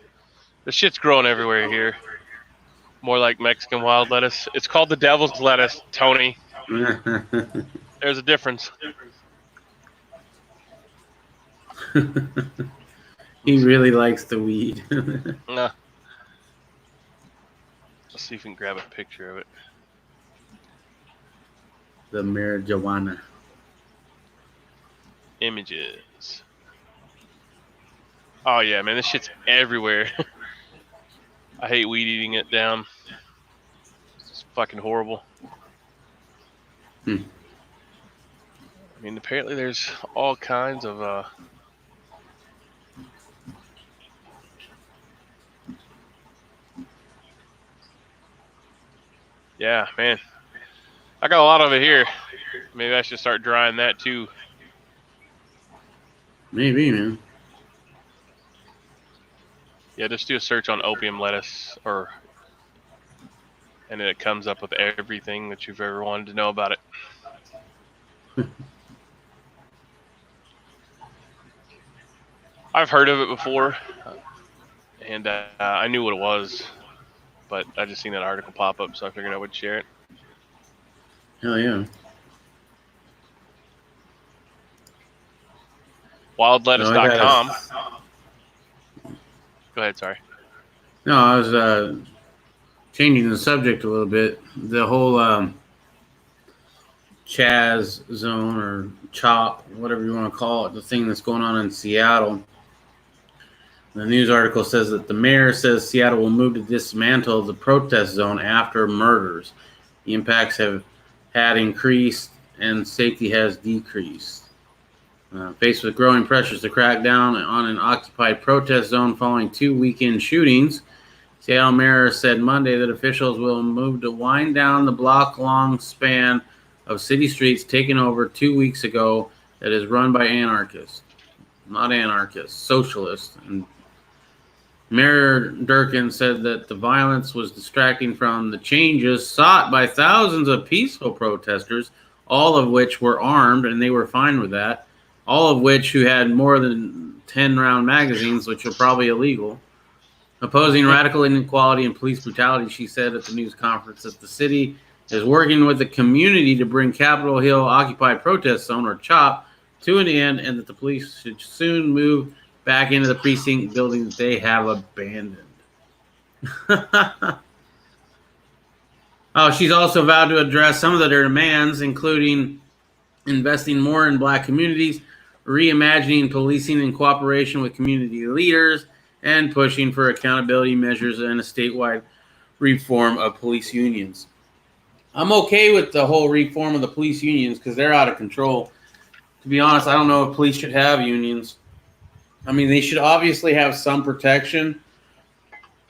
The shit's growing everywhere here. More like Mexican wild lettuce. It's called the devil's lettuce, Tony. There's a difference. He really likes the weed. Nah. Let's see if we can grab a picture of it. The marijuana. Images. Oh yeah, man, this shit's everywhere. I hate weed eating it down. It's fucking horrible. I mean, apparently there's all kinds of yeah, man. I got a lot of it here. Maybe I should start drying that too. Maybe, man. Yeah, just do a search on opium lettuce, and it comes up with everything that you've ever wanted to know about it. I've heard of it before, and I knew what it was, but I just seen that article pop up, so I figured I would share it. Hell yeah. Wildlettuce.com. Go ahead, sorry. No, I was changing the subject a little bit. The whole Chaz zone or CHOP, whatever you want to call it, the thing that's going on in Seattle. The news article says that the mayor says Seattle will move to dismantle the protest zone after murders. The impacts had increased and safety has decreased. Faced with growing pressures to crack down on an occupied protest zone following 2 weekend shootings, Seattle mayor said Monday that officials will move to wind down the block-long span of city streets taken over 2 weeks ago that is run by anarchists. Not anarchists, socialists. And Mayor Durkin said that the violence was distracting from the changes sought by thousands of peaceful protesters, all of which were armed, and they were fine with that, all of which who had more than 10-round magazines, which are probably illegal. Opposing radical inequality and police brutality, she said at the news conference that the city is working with the community to bring Capitol Hill Occupied Protest Zone, or CHOP, to an end, and that the police should soon move back into the precinct building that they have abandoned. She's also vowed to address some of their demands, including investing more in black communities, reimagining policing in cooperation with community leaders, and pushing for accountability measures and a statewide reform of police unions. I'm okay with the whole reform of the police unions because they're out of control. To be honest, I don't know if police should have unions. I mean, they should obviously have some protection,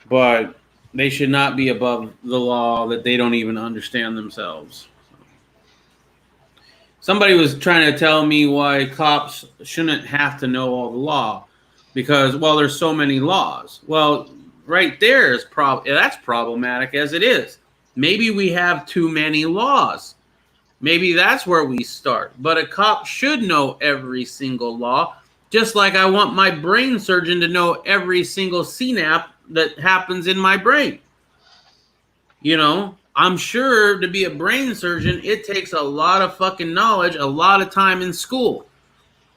but they should not be above the law that they don't even understand themselves. Somebody was trying to tell me why cops shouldn't have to know all the law because, well, there's so many laws. Well, right there is that's problematic as it is. Maybe we have too many laws. Maybe that's where we start. But a cop should know every single law. Just like I want my brain surgeon to know every single synapse that happens in my brain. You know, I'm sure to be a brain surgeon, it takes a lot of fucking knowledge, a lot of time in school.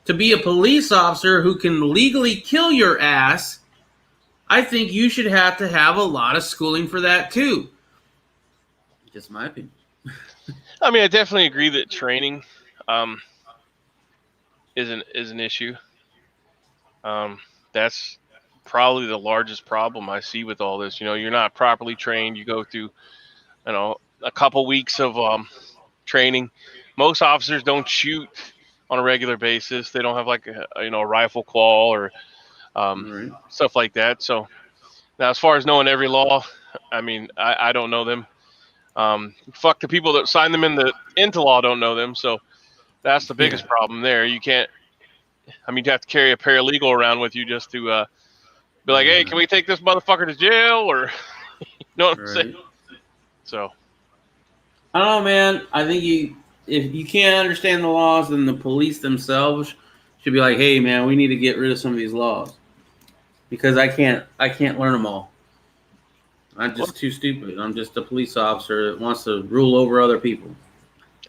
To be a police officer who can legally kill your ass, I think you should have to have a lot of schooling for that too. Just my opinion. I mean, I definitely agree that training is an issue. That's probably the largest problem I see with all this. You know, you're not properly trained. You go through, you know, a couple weeks of training. Most officers don't shoot on a regular basis. They don't have like a rifle claw or stuff like that. So now, as far as knowing every law, I mean, I don't know them. Fuck the people that sign them into law don't know them. So that's the biggest problem there. You can't. I mean, you have to carry a paralegal around with you just to be like, hey, can we take this motherfucker to jail? Or, you know what I'm saying? So. I don't know, man. I think if you can't understand the laws, then the police themselves should be like, hey, man, we need to get rid of some of these laws. Because I can't learn them all. I'm just too stupid. I'm just a police officer that wants to rule over other people.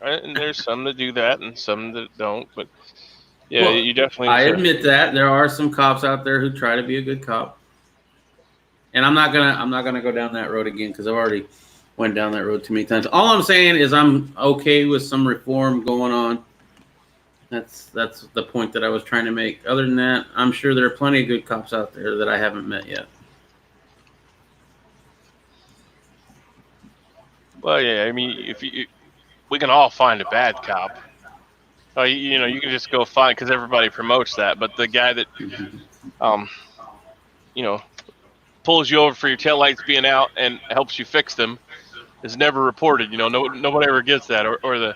And there's some that do that and some that don't, but yeah, you definitely. I admit that there are some cops out there who try to be a good cop, and I'm not gonna go down that road again because I've already went down that road too many times. All I'm saying is I'm okay with some reform going on. That's the point that I was trying to make. Other than that, I'm sure there are plenty of good cops out there that I haven't met yet. Well, yeah, I mean, we can all find a bad cop. You can just go find, because everybody promotes that. But the guy that, pulls you over for your taillights being out and helps you fix them is never reported. You know, nobody ever gets that, or the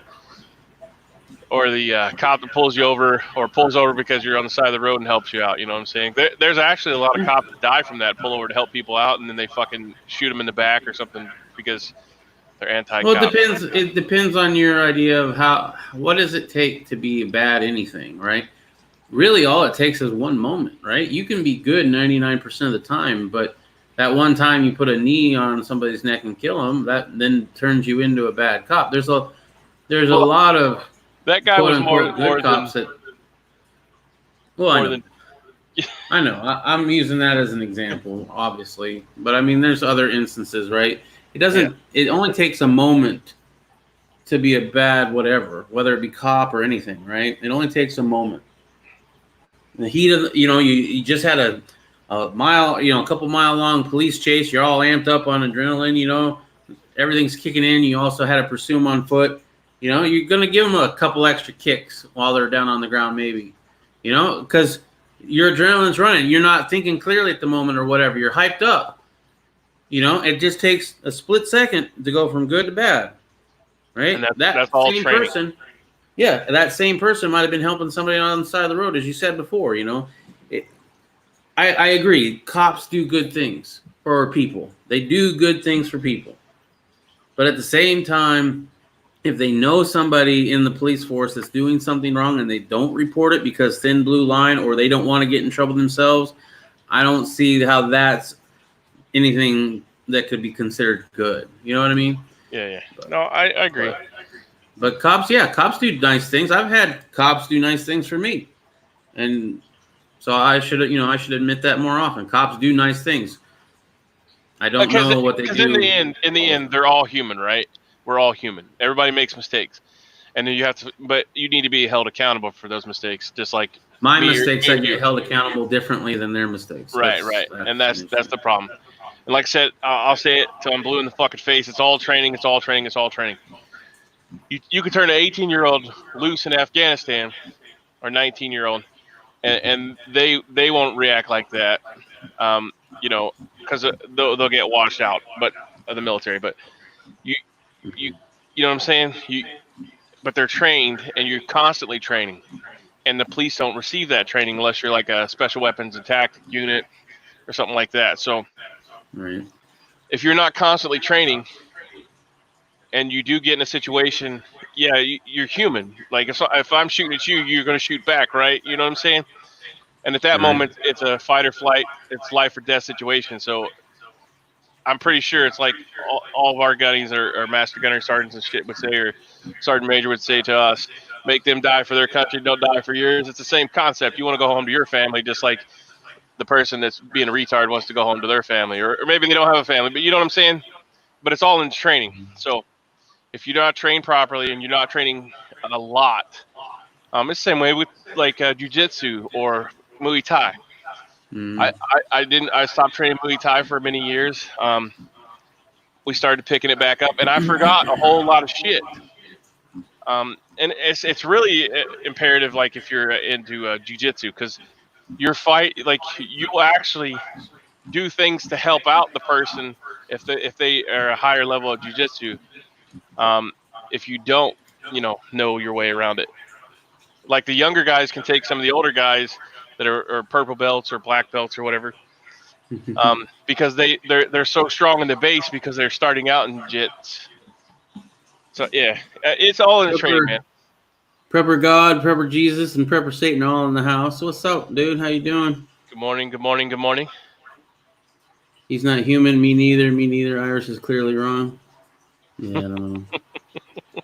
cop that pulls you over or pulls over because you're on the side of the road and helps you out. You know what I'm saying? There's actually a lot of cops that die from that, pull over to help people out, and then they fucking shoot them in the back or something because they're anti-cop. Well, it depends on your idea of what does it take to be bad anything, right? Really, all it takes is one moment, right? You can be good 99% of the time, but that one time you put a knee on somebody's neck and kill them, that then turns you into a bad cop. There's a lot of that guy was more cops than that. Well, I know. I know. I'm using that as an example, obviously. But I mean, there's other instances, right? It doesn't. Yeah. It only takes a moment to be a bad whatever, whether it be cop or anything, right? It only takes a moment. The heat of, you just had a mile, a couple mile long police chase. You're all amped up on adrenaline, everything's kicking in. You also had to pursue them on foot. You're going to give them a couple extra kicks while they're down on the ground, maybe, because your adrenaline's running. You're not thinking clearly at the moment or whatever. You're hyped up. It just takes a split second to go from good to bad, right? And that's all same training. Person, yeah, that same person might have been helping somebody on the side of the road, as you said before. I agree. Cops do good things for people. They do good things for people. But at the same time, if they know somebody in the police force that's doing something wrong and they don't report it because thin blue line, or they don't want to get in trouble themselves, I don't see how that's anything that could be considered good. You know what I mean? Yeah. No, I agree. But cops do nice things. I've had cops do nice things for me. And so I should admit that more often. Cops do nice things. I don't know what they do. Because in the end, they're all human, right? We're all human. Everybody makes mistakes, and then but you need to be held accountable for those mistakes, just like my mistakes. I get held accountable differently than their mistakes. Right, and that's the problem. And like I said, I'll say it till I'm blue in the fucking face. It's all training. It's all training. It's all training. You could turn an 18-year-old loose in Afghanistan, or 19-year-old, and they won't react like that. Because they'll get washed out, but of the military. But you know what I'm saying? But they're trained, and you're constantly training, and the police don't receive that training unless you're like a special weapons and tactic unit or something like that. So, right. If you're not constantly training, and you do get in a situation, you're human. Like if I'm shooting at you, you're going to shoot back, right? You know what I'm saying? And at that moment, it's a fight or flight, it's life or death situation. So I'm pretty sure it's like all of our gunnies or master gunner sergeants and shit would say, or sergeant major would say to us, make them die for their country, don't die for yours. It's the same concept. You want to go home to your family just like the person that's being a retard wants to go home to their family. Or maybe they don't have a family, but you know what I'm saying? But it's all in training. So if you're not trained properly and you're not training a lot, it's the same way with like jiu-jitsu or Muay Thai. I stopped training Muay Thai for many years. We started picking it back up, and I forgot a whole lot of shit. And it's really imperative, like if you're into jiu-jitsu, because your fight, like you will actually do things to help out the person if they are a higher level of jiu-jitsu. If you don't, know your way around it. Like the younger guys can take some of the older guys that are purple belts or black belts or whatever, because they're so strong in the base because they're starting out in jits. So yeah, it's all in the training, man. Prepper God, Prepper Jesus, and Prepper Satan are all in the house. What's up, dude? How you doing? Good morning. Good morning. Good morning. He's not human. Me neither. Me neither. Irish is clearly wrong. Yeah, I don't know.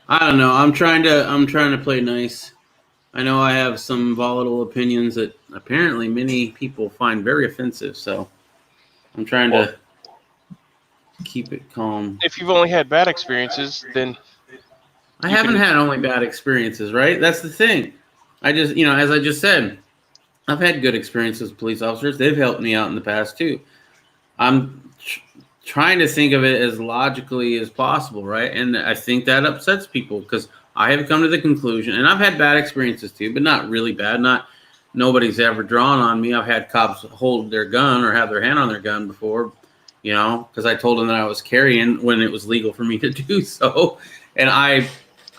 I don't know. I'm trying to play nice. I know I have some volatile opinions that apparently many people find very offensive, so I'm trying to keep it calm. If you've only had bad experiences, then I haven't had only bad experiences, right? That's the thing. I just, as I just said, I've had good experiences with police officers. They've helped me out in the past too. I'm trying to think of it as logically as possible, right? And I think that upsets people because I have come to the conclusion, and I've had bad experiences too, but not really bad. Nobody's ever drawn on me. I've had cops hold their gun or have their hand on their gun before, because I told them that I was carrying when it was legal for me to do so. And I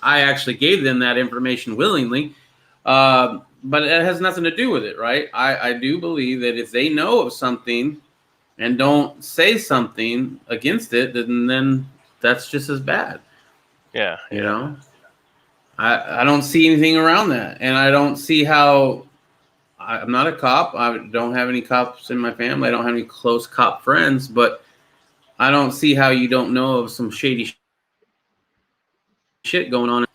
actually gave them that information willingly. But it has nothing to do with it, right? I do believe that if they know of something and don't say something against it, then that's just as bad. Yeah. I don't see anything around that. And I don't see how I'm not a cop. I don't have any cops in my family. I don't have any close cop friends, but I don't see how you don't know of some shady shit going on.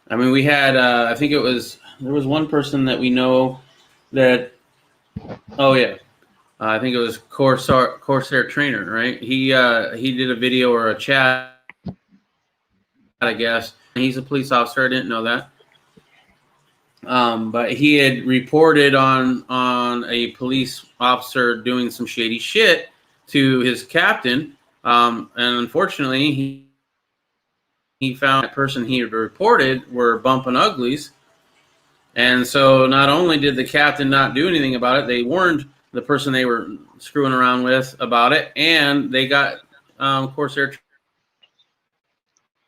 I mean, we had, I think there was one person that we know that Oh yeah, I think it was Corsair Trainer, right? He did a video or a chat, I guess. He's a police officer. I didn't know that. But he had reported on a police officer doing some shady shit to his captain, and unfortunately, he found that person he had reported were bumping uglies, and so not only did the captain not do anything about it, they warned the person they were screwing around with about it, and they got Corsair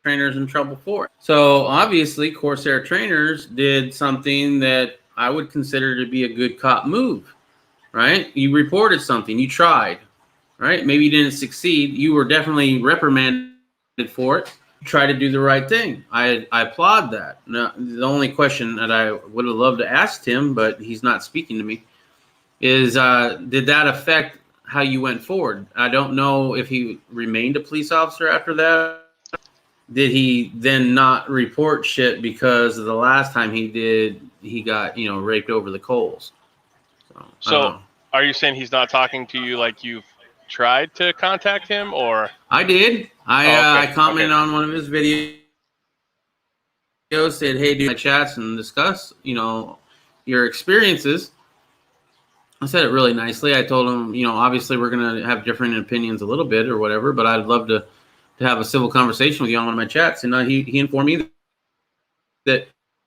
Trainers in trouble for it. So obviously, Corsair Trainers did something that I would consider to be a good cop move, right? You reported something, you tried, right? Maybe you didn't succeed. You were definitely reprimanded for it. You tried to do the right thing. I applaud that. Now, the only question that I would have loved to ask him, but he's not speaking to me, is did that affect how you went forward? I don't know if he remained a police officer after that. Did he then not report shit because of the last time he did, he got, raped over the coals? So are you saying he's not talking to you like you've tried to contact him, or? I did. I commented on one of his videos, said, hey, do my chats and discuss, your experiences. I said it really nicely. I told him, obviously we're going to have different opinions a little bit or whatever, but I'd love to have a civil conversation with you on one of my chats. And he informed me that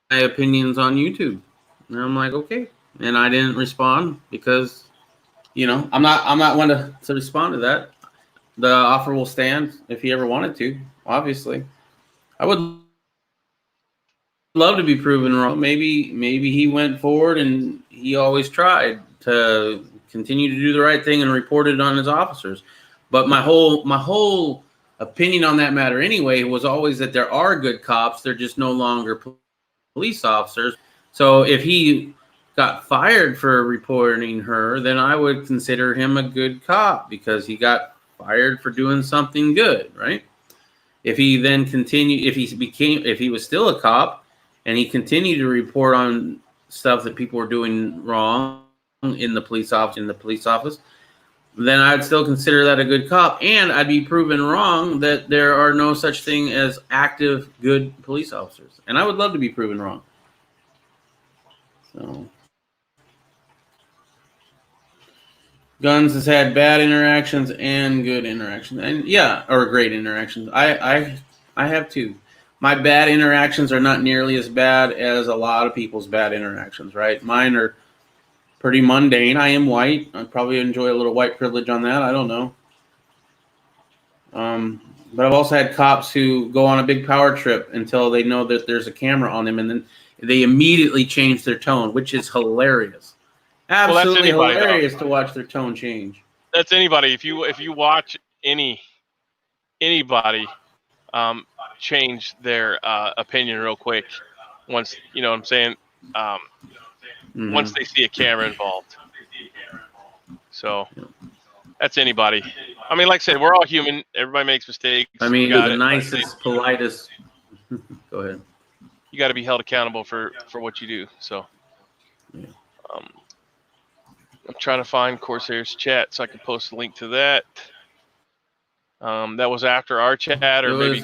my opinions on YouTube. And I'm like, okay. And I didn't respond because, I'm not one to respond to that. The offer will stand if he ever wanted to, obviously. I would love to be proven wrong. Maybe he went forward and he always tried to continue to do the right thing and reported on his officers. But my whole opinion on that matter anyway was always that there are good cops. They're just no longer police officers. So if he got fired for reporting her, then I would consider him a good cop because he got fired for doing something good, right? If he then continued, if he was still a cop and he continued to report on stuff that people were doing wrong in the police office, then I'd still consider that a good cop, and I'd be proven wrong that there are no such thing as active good police officers. And I would love to be proven wrong. So Guns has had bad interactions and good interactions, and or great interactions. I have too. My bad interactions are not nearly as bad as a lot of people's bad interactions, right? Mine are pretty mundane. I am white. I probably enjoy a little white privilege on that. I don't know. But I've also had cops who go on a big power trip until they know that there's a camera on them, and then they immediately change their tone, which is hilarious. Absolutely hilarious to watch their tone change. That's anybody. If you watch anybody change their opinion real quick, once you know what I'm saying, once they see a camera involved. So that's anybody. I mean, like I said, we're all human. Everybody makes mistakes. I mean, the nicest, politest. Go ahead. You got to be held accountable for what you do. So, I'm trying to find Corsair's chat so I can post a link to that. That was after our chat, or maybe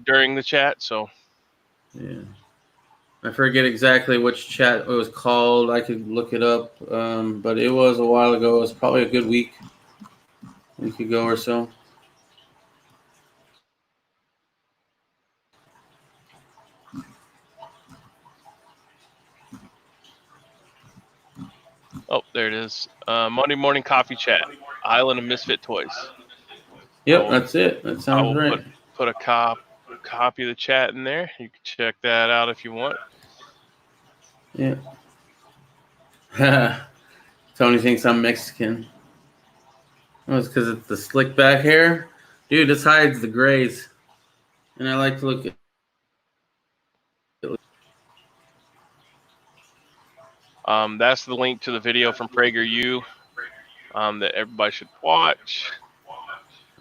during the chat. So, I forget exactly which chat it was called. I could look it up, but it was a while ago. It was probably a good week ago or so. Oh, there it is. Monday morning coffee chat. Island of Misfit Toys. Yep, that's it. That sounds right. Put a copy of the chat in there. You can check that out if you want. Yeah. Tony thinks I'm Mexican. Oh, it's because it's the slick back hair. Dude, this hides the grays. And I like to look at that's the link to the video from PragerU that everybody should watch.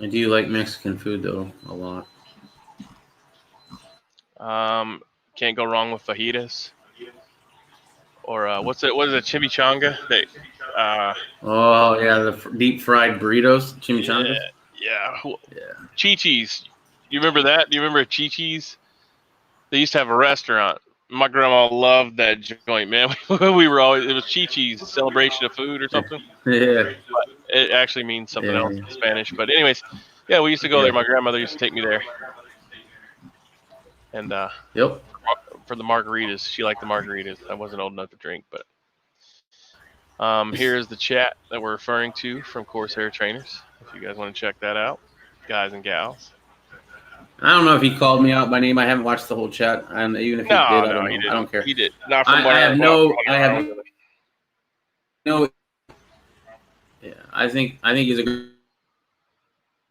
I do like Mexican food, though, a lot. Can't go wrong with fajitas or what's it? What is it? Chimichanga? Oh yeah, the deep fried burritos, chimichangas. Yeah. Chi-Chi's. You remember that? Do you remember Chi-Chi's? They used to have a restaurant. My grandma loved that joint, man. We were always, it was Chi-Chi's, celebration of food or something. Yeah. But it actually means something else in Spanish. But anyways, yeah, we used to go there. My grandmother used to take me there. And yep. For the margaritas, she liked the margaritas. I wasn't old enough to drink, but here's the chat that we're referring to from Corsair Trainers. If you guys want to check that out, guys and gals. I don't know if he called me out by name. I haven't watched the whole chat, and even if he did, I don't care. He did. Not from I have no. Yeah, I think he's a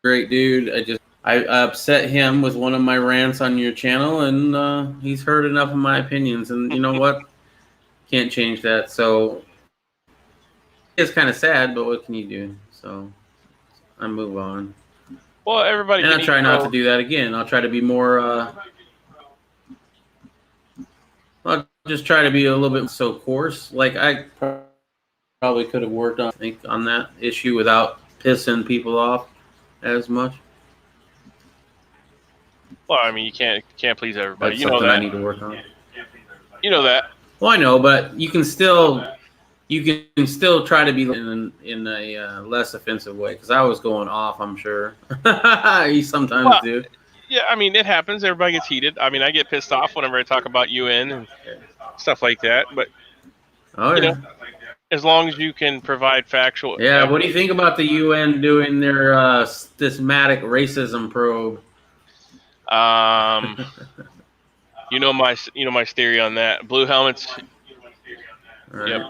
great dude. I upset him with one of my rants on your channel, and he's heard enough of my opinions, and you know what? Can't change that. So it's kind of sad, but what can you do? So I move on. Well, everybody. And I try not to do that again. I'll try to be more. I'll just try to be a little bit so coarse. Like I probably could have worked on that issue without pissing people off as much. Well, I mean, you can't please everybody. That's you know that. I need to work on. You know that. Well, I know, but you can still try to be in a less offensive way, because I was going off, I'm sure. You sometimes do. Yeah, I mean, it happens. Everybody gets heated. I mean, I get pissed off whenever I talk about UN and stuff like that. But you know, as long as you can provide factual. Yeah. What do you think about the UN doing their systematic racism probe? You know my theory on that. Blue helmets. Right. Yep.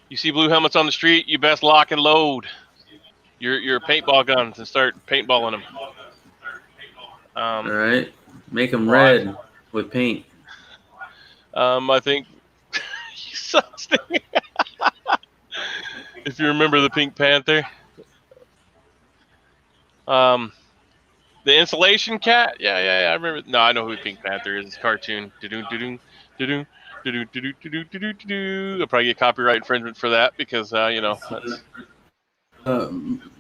You see blue helmets on the street, you best lock and load your paintball guns and start paintballing them. All right. Make them red with paint. I think you suck. If you remember the Pink Panther. The insulation cat? Yeah, I remember. No, I know who Pink Panther is. It's a cartoon. I'll probably get copyright infringement for that because, that's...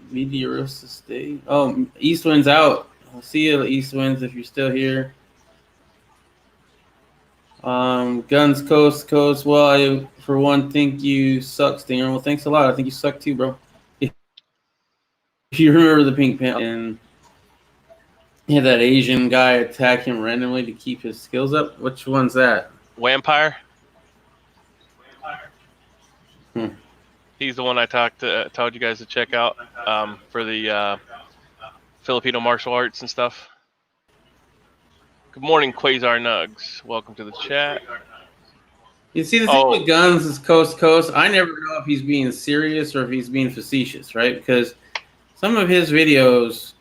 Meteorist State. Oh, East Wind's out. I'll see you, East Winds, if you're still here. Guns Coast to Coast. Well, I, for one, think you suck, Stinger. Well, thanks a lot. I think you suck too, bro. If you remember the Pink Panther and he had that Asian guy attack him randomly to keep his skills up. Which one's that? Vampire. He's the one I told you guys to check out for the Filipino martial arts and stuff. Good morning, Quasar Nugs. Welcome to the chat. You see, the thing with Guns is Coast to Coast. I never know if he's being serious or if he's being facetious, right? Because some of his videos,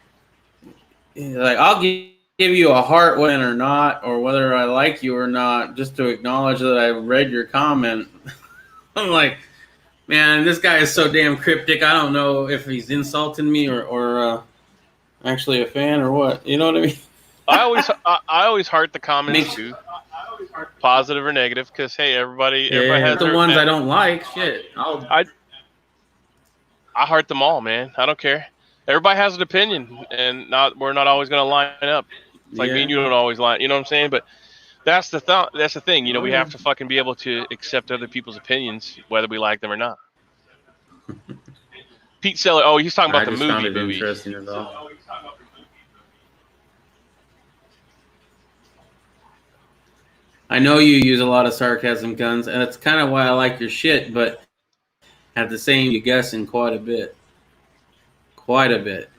like, I'll give you a heart win or not, or whether I like you or not, just to acknowledge that I read your comment. I'm like, man, this guy is so damn cryptic. I don't know if he's insulting me or actually a fan or what. You know what I mean? I always heart the comments too, positive or negative, because hey, everybody has the ones I don't like. Shit, I heart them all, man. I don't care. Everybody has an opinion, and we're not always going to line up. It's like me and you don't always line. You know what I'm saying? But that's the thing. You know, we have to fucking be able to accept other people's opinions, whether we like them or not. Pete Seller. Oh, he's talking about the movie. Interesting as well. I know you use a lot of sarcasm, Guns, and that's kind of why I like your shit. But at the same, you're guessing quite a bit. Quite a bit.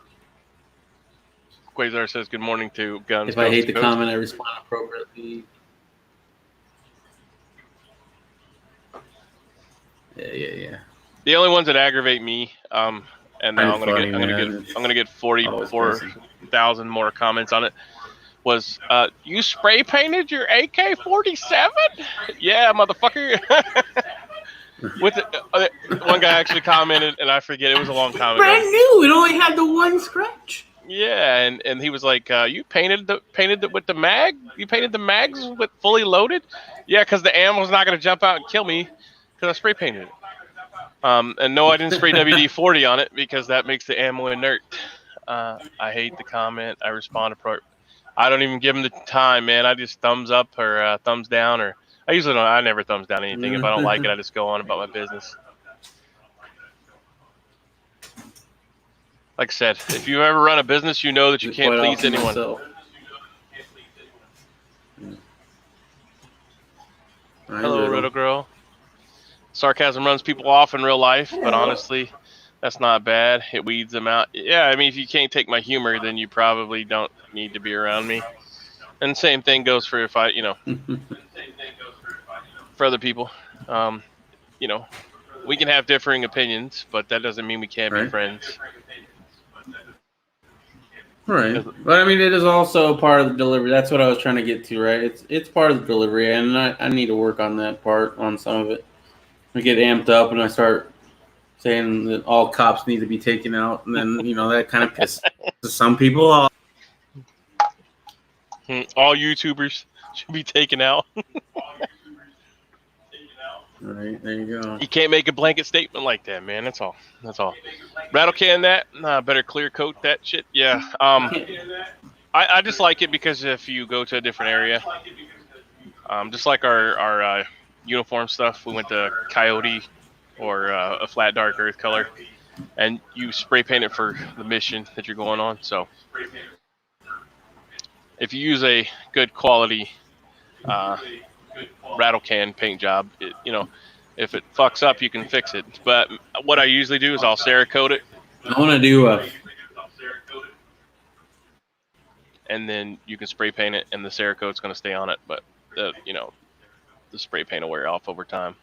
Quasar says good morning to Guns. If I hate the comment, I respond appropriately. Yeah. The only ones that aggravate me, and now I'm gonna get 44,000 more comments on it. Was you spray painted your AK-47? Yeah, motherfucker. With one guy actually commented, and I forget, it was a long time ago. Brand new. It only had the one scratch. Yeah, and he was like, you painted with the mag? You painted the mags with fully loaded? Yeah, because the ammo's not going to jump out and kill me because I spray painted it. And no, I didn't spray WD-40 on it because that makes the ammo inert. I hate the comment. I respond appropriately. I don't even give them the time, man. I just thumbs up or thumbs down, or I usually don't. I never thumbs down anything. If I don't like it, I just go on about my business. Like I said, if you ever run a business, you know that you can't please anyone. Hello, Riddle Girl. Sarcasm runs people off in real life, but honestly, that's not bad. It weeds them out. Yeah, I mean, if you can't take my humor, then you probably don't need to be around me. And same thing goes for if I, for other people. We can have differing opinions, but that doesn't mean we can't be friends. Right. But I mean, it is also part of the delivery. That's what I was trying to get to, right? It's part of the delivery, and I need to work on that part, on some of it. I get amped up and I start saying that all cops need to be taken out, and then that kind of pisses some people off. All YouTubers should be taken out. Right, there you go. You can't make a blanket statement like that, man. That's all. Rattle can that. Better clear coat that shit. Yeah. I just like it because if you go to a different area, just like our uniform stuff, we went to Coyote or a flat dark earth color, and you spray paint it for the mission that you're going on. So if you use a good quality rattle can paint job, if it fucks up, you can fix it. But what I usually do is I'll Cerakote it. I want to do and then you can spray paint it, and the Cerakote's going to stay on it, but the spray paint will wear off over time.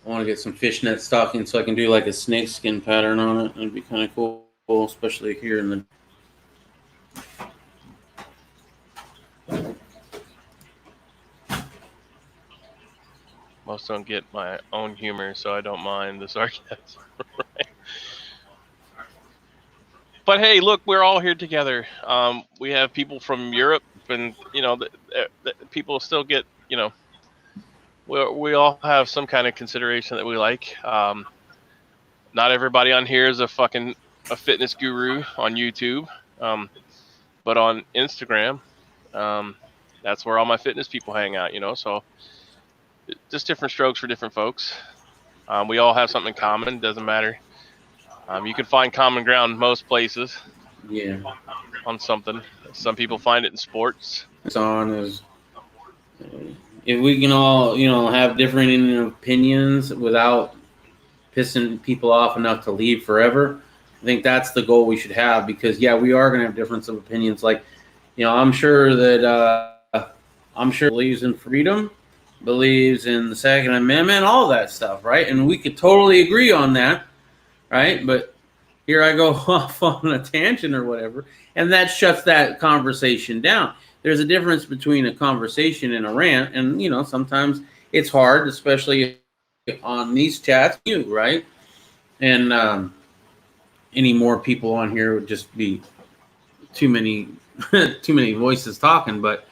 I want to get some fishnet stockings so I can do like a snake skin pattern on it. It'd be kind of cool, especially here in the. Most don't get my own humor, so I don't mind the sarcasm. Right? But hey, look, we're all here together. We have people from Europe, and the people still get, we all have some kind of consideration that we like. Not everybody on here is a fitness guru on YouTube, but on Instagram, that's where all my fitness people hang out. So. Just different strokes for different folks. We all have something in common. Doesn't matter. You can find common ground most places. Yeah. On something. Some people find it in sports. It's on is if we can all have different opinions without pissing people off enough to leave forever. I think that's the goal we should have, because we are going to have difference of opinions. Like, I'm sure that believes in freedom. Believes in the Second Amendment, all that stuff, right? And we could totally agree on that, right? But here I go off on a tangent or whatever, and that shuts that conversation down. There's a difference between a conversation and a rant, and sometimes it's hard, especially on these chats, right? And any more people on here would just be too many voices talking, but.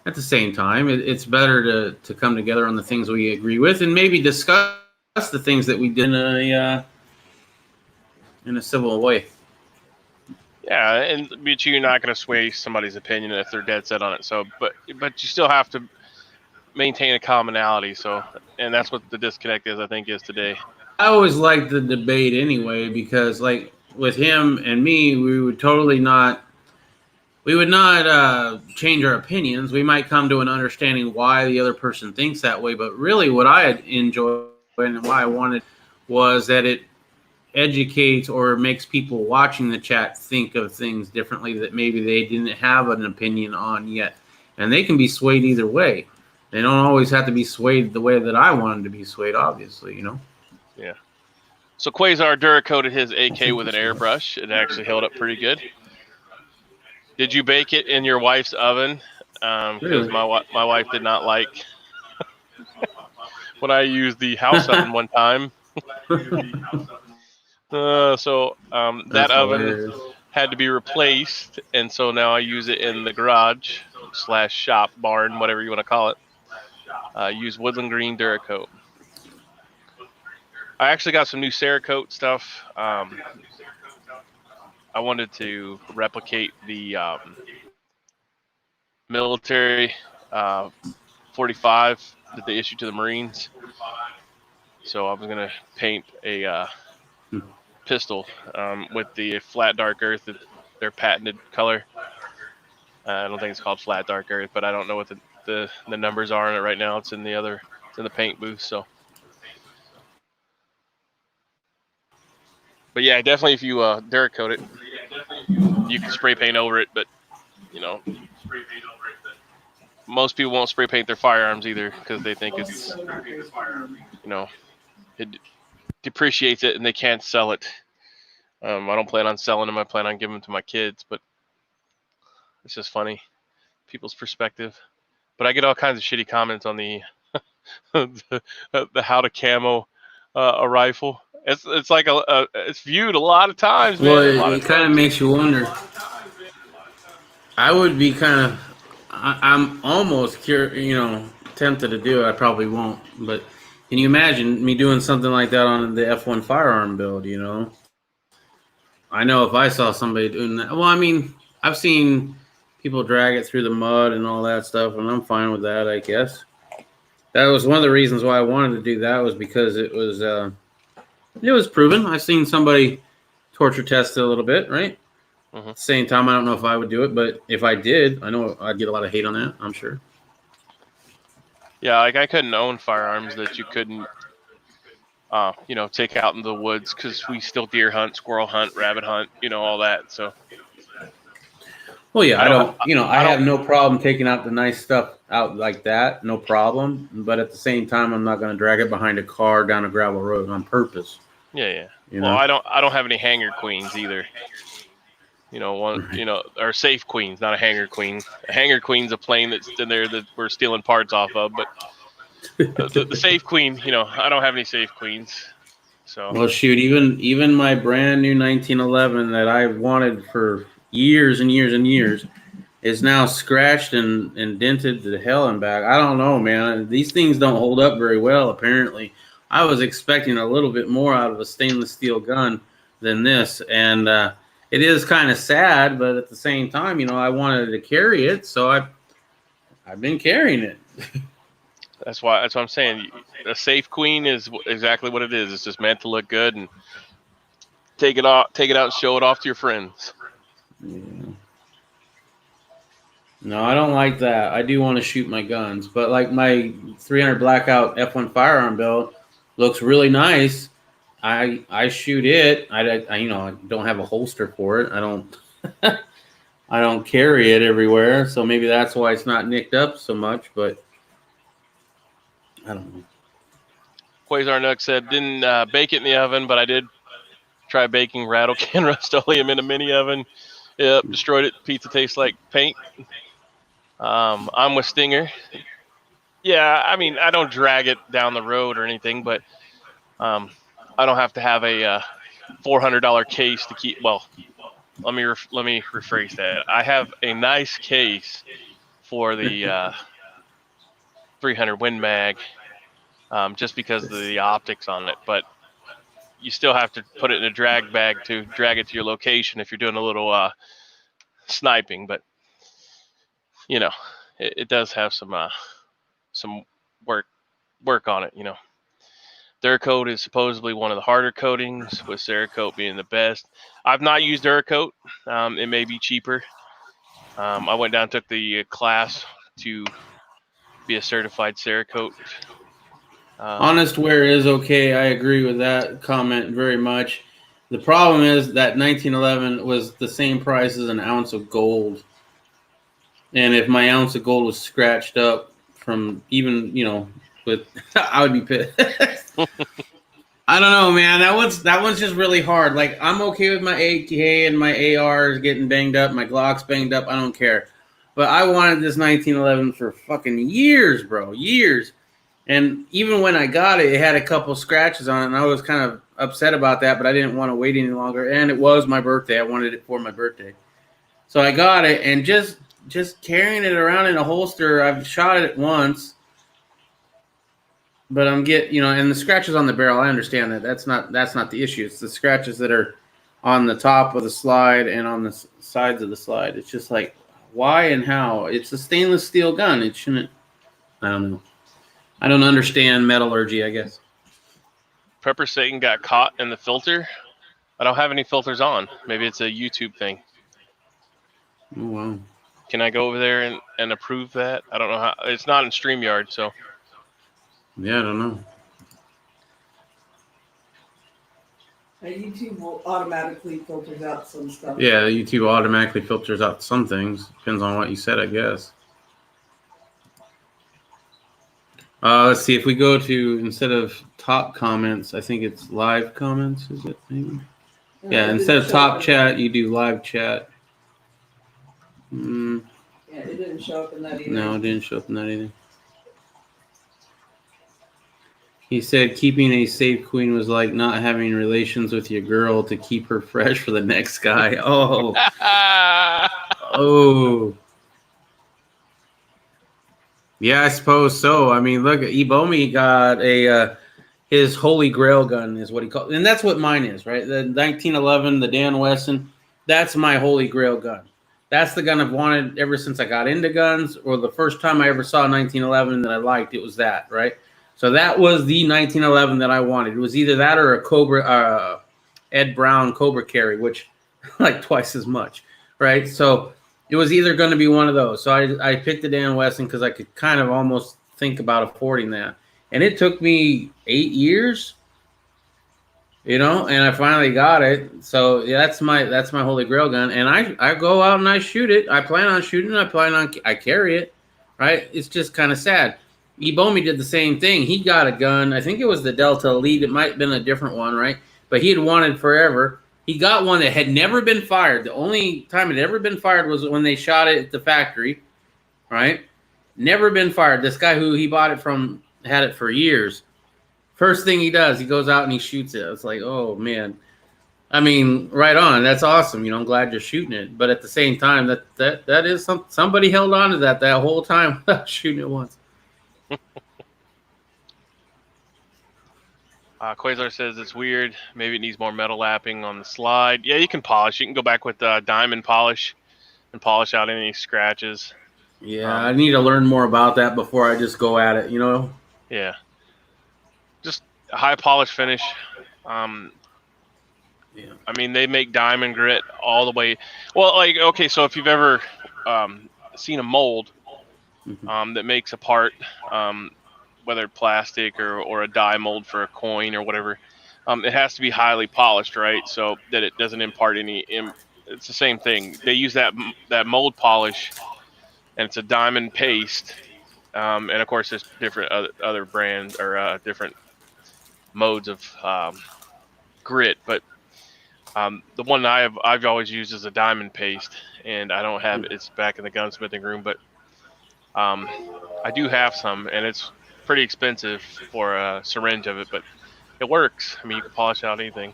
At the same time, it's better to come together on the things we agree with, and maybe discuss the things that we did in a civil way. Yeah, but you're not going to sway somebody's opinion if they're dead set on it. So, but you still have to maintain a commonality. So, and that's what the disconnect is today. I always liked the debate anyway, because like with him and me, we would not change our opinions. We might come to an understanding why the other person thinks that way. But really what I enjoyed and why I wanted was that it educates or makes people watching the chat think of things differently that maybe they didn't have an opinion on yet. And they can be swayed either way. They don't always have to be swayed the way that I wanted to be swayed, obviously, Yeah. So Quasar Duracoated his AK with an airbrush. It actually held up pretty good. Did you bake it in your wife's oven? Because my wife did not like when I used the house oven one time. So that hilarious. oven had to be replaced, and so now I use it in the garage / shop, barn, whatever you want to call it. Use Woodland Green Duracoat. I actually got some new Cerakote stuff. I wanted to replicate the military 45 that they issued to the Marines. So I was going to paint a pistol with the flat dark earth, their patented color. I don't think it's called flat dark earth, but I don't know what the numbers are on it right now. It's in the paint booth. So, but yeah, definitely if you Duracoat it, you can spray paint over it. But most people won't spray paint their firearms either because they think it's it depreciates it and they can't sell it. I don't plan on selling them. I plan on giving them to my kids, but it's just funny, people's perspective. But I get all kinds of shitty comments on the the how to camo a rifle. It's like it's viewed a lot of times, man. Well, it kind of makes you wonder. I would be I'm almost tempted to do it. I probably won't, but can you imagine me doing something like that on the F1 firearm build? I know if I saw somebody doing that. Well, I mean, I've seen people drag it through the mud and all that stuff, and I'm fine with that, I guess. That was one of the reasons why I wanted to do that, was because it was proven. I've seen somebody torture test it a little bit, right? Mm-hmm. At the same time, I don't know if I would do it, but if I did, I know I'd get a lot of hate on that, I'm sure. Yeah, like I couldn't own firearms that you couldn't, take out in the woods because we still deer hunt, squirrel hunt, rabbit hunt, all that. So. Well, yeah, I have no problem taking out the nice stuff out like that, no problem. But at the same time, I'm not going to drag it behind a car down a gravel road on purpose. Yeah. Well, I don't have any hanger queens either. Or safe queens, not a hanger queen. A hanger queen's a plane that's in there that we're stealing parts off of, but the safe queen, I don't have any safe queens. So. Well, shoot, even my brand new 1911 that I wanted for years and years and years is now scratched and dented to hell and back. I don't know, man. These things don't hold up very well, apparently. I was expecting a little bit more out of a stainless steel gun than this, and it is kind of sad, but at the same time, I wanted to carry it, so I've been carrying it. That's what I'm saying. A safe queen is exactly what it is. It's just meant to look good and take it out and show it off to your friends. Yeah. No, I don't like that. I do want to shoot my guns, but like my 300 Blackout F1 firearm belt looks really nice. I shoot it. I don't have a holster for it. I don't I don't carry it everywhere, so maybe that's why it's not nicked up so much. But I don't know. Quasar Nook said didn't bake it in the oven, but I did try baking rattle can Rust-Oleum in a mini oven. Yep, destroyed it. Pizza tastes like paint. I'm with Stinger. Yeah, I mean, I don't drag it down the road or anything, but I don't have to have a $400 case to keep. Well, let me rephrase that. I have a nice case for the 300 Win Mag, just because of the optics on it, but you still have to put it in a drag bag to drag it to your location if you're doing a little sniping. But it does have some work on it. Duracoat is supposedly one of the harder coatings, with Cerakote being the best. I've not used Duracoat. It may be cheaper. I went down and took the class to be a certified Cerakote. Honest wear is okay. I agree with that comment very much. The problem is that 1911 was the same price as an ounce of gold. And if my ounce of gold was scratched up from even, with I would be pissed. I don't know, man. That one's just really hard. Like, I'm okay with my AK and my ARs getting banged up, my Glock's banged up. I don't care. But I wanted this 1911 for fucking years, bro. Years. And even when I got it, it had a couple scratches on it, and I was kind of upset about that, but I didn't want to wait any longer. And it was my birthday. I wanted it for my birthday. So I got it, and just carrying it around in a holster, I've shot it once. But and the scratches on the barrel, I understand that. That's not the issue. It's the scratches that are on the top of the slide and on the sides of the slide. It's just like, why and how? It's a stainless steel gun. It shouldn't, I don't know. I don't understand metallurgy, I guess. Prepper Satan got caught in the filter. I don't have any filters on. Maybe it's a YouTube thing. Oh, wow. Can I go over there and approve that? I don't know how. It's not in StreamYard, so. Yeah, I don't know. YouTube will automatically filters out some stuff. Yeah, YouTube automatically filters out some things. Depends on what you said, I guess. Let's see. If we go to, instead of top comments, I think it's live comments, is it? Maybe? Yeah, instead of top chat, you do live chat. Yeah, it didn't show up in that either. No, it didn't show up in that either. He said keeping a safe queen was like not having relations with your girl to keep her fresh for the next guy. Oh. Oh. Yeah, I suppose so. I mean, look, Ebomi got his Holy Grail gun is what he called, and that's what mine is, right? The 1911, the Dan Wesson. That's my Holy Grail gun. That's the gun I've wanted ever since I got into guns, or the first time I ever saw 1911 that I liked. It was that, right? So that was the 1911 that I wanted. It was either that or a Cobra, Ed Brown Cobra Carry, which like twice as much, right? So it was either going to be one of those. So I picked the Dan Wesson because I could kind of almost think about affording that. And it took me 8 years, and I finally got it. So yeah, that's my Holy Grail gun. And I go out and I shoot it. I plan on shooting it. I carry it, right? It's just kind of sad. Ebomi did the same thing. He got a gun. I think it was the Delta Elite. It might have been a different one, right? But he had wanted forever. He got one that had never been fired. The only time it had ever been fired was when they shot it at the factory, right? Never been fired. This guy who he bought it from had it for years. First thing he does, he goes out and he shoots it. It's like, oh, man. I mean, right on. That's awesome. I'm glad you're shooting it. But at the same time, that is somebody held on to that whole time without shooting it once. Quasar says it's weird. Maybe it needs more metal lapping on the slide. Yeah, you can polish. You can go back with diamond polish and polish out any scratches. Yeah, I need to learn more about that before I just go at it, Yeah. Just a high polish finish. Yeah. I mean, they make diamond grit all the way. Well, okay, so if you've ever seen a mold that makes a part, whether plastic or a die mold for a coin or whatever, it has to be highly polished, right? So that it doesn't impart any. It's the same thing. They use that mold polish, and it's a diamond paste. And of course, there's different other brands or different modes of grit, but the one I've always used is a diamond paste, and I don't have it. It's back in the gunsmithing room, but I do have some, and it's pretty expensive for a syringe of it, but it works. I mean, you can polish out anything.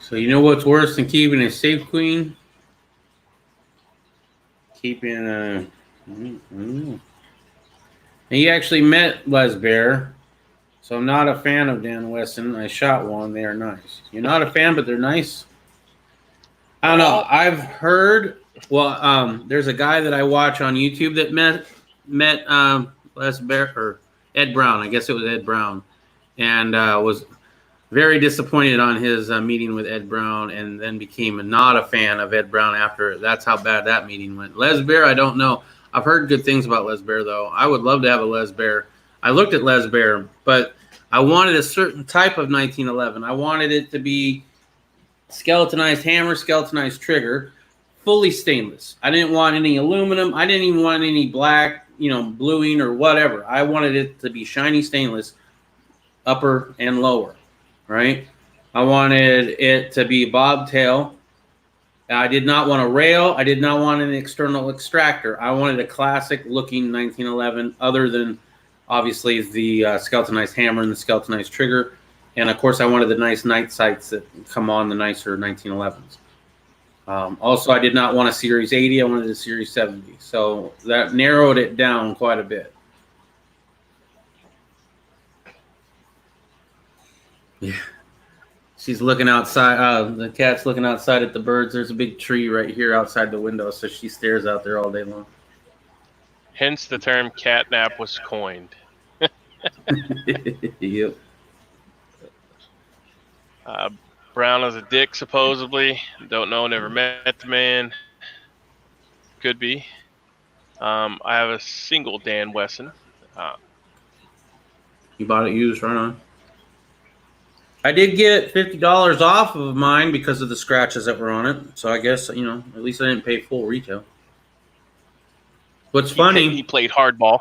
So what's worse than keeping a safe queen? Keeping a... And you actually met Les Bear, so I'm not a fan of Dan Wesson. I shot one. They are nice. You're not a fan, but they're nice? I don't know. I've heard... Well, there's a guy that I watch on YouTube that met Les Bear or Ed Brown. I guess it was Ed Brown, and was very disappointed on his meeting with Ed Brown, and then became not a fan of Ed Brown after. That's how bad that meeting went. Les Bear, I don't know. I've heard good things about Les Bear, though. I would love to have a Les Bear. I looked at Les Bear, but I wanted a certain type of 1911. I wanted it to be skeletonized hammer, skeletonized trigger, fully stainless. I didn't want any aluminum. I didn't even want any black, bluing or whatever. I wanted it to be shiny stainless, upper and lower, right? I wanted it to be bobtail I did not want a rail. I did not want an external extractor. I wanted a classic looking 1911, other than obviously the skeletonized hammer and the skeletonized trigger. And of course, I wanted the nice night sights that come on the nicer 1911s. Also, I did not want a Series 80. I wanted a Series 70. So that narrowed it down quite a bit. Yeah. She's looking outside. The cat's looking outside at the birds. There's a big tree right here outside the window, so she stares out there all day long. Hence the term catnap was coined. Yep. Brown is a dick, supposedly. Don't know, never met the man. Could be. I have a single Dan Wesson. You bought it used, right on. I did get $50 off of mine because of the scratches that were on it. So I guess, you know, at least I didn't pay full retail. What's funny, he played hardball.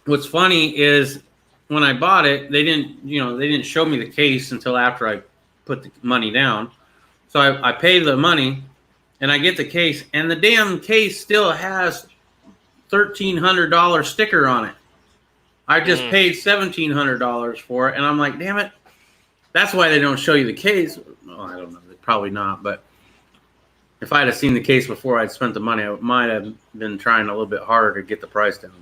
What's funny is when I bought it, they didn't show me the case until after I put the money down. So I paid the money and I get the case, and the damn case still has $1,300 sticker on it. I just paid $1,700 for it, and I'm like, damn it. That's why they don't show you the case. Well, I don't know. Probably not. But if I'd have seen the case before I'd spent the money, I might have been trying a little bit harder to get the price down.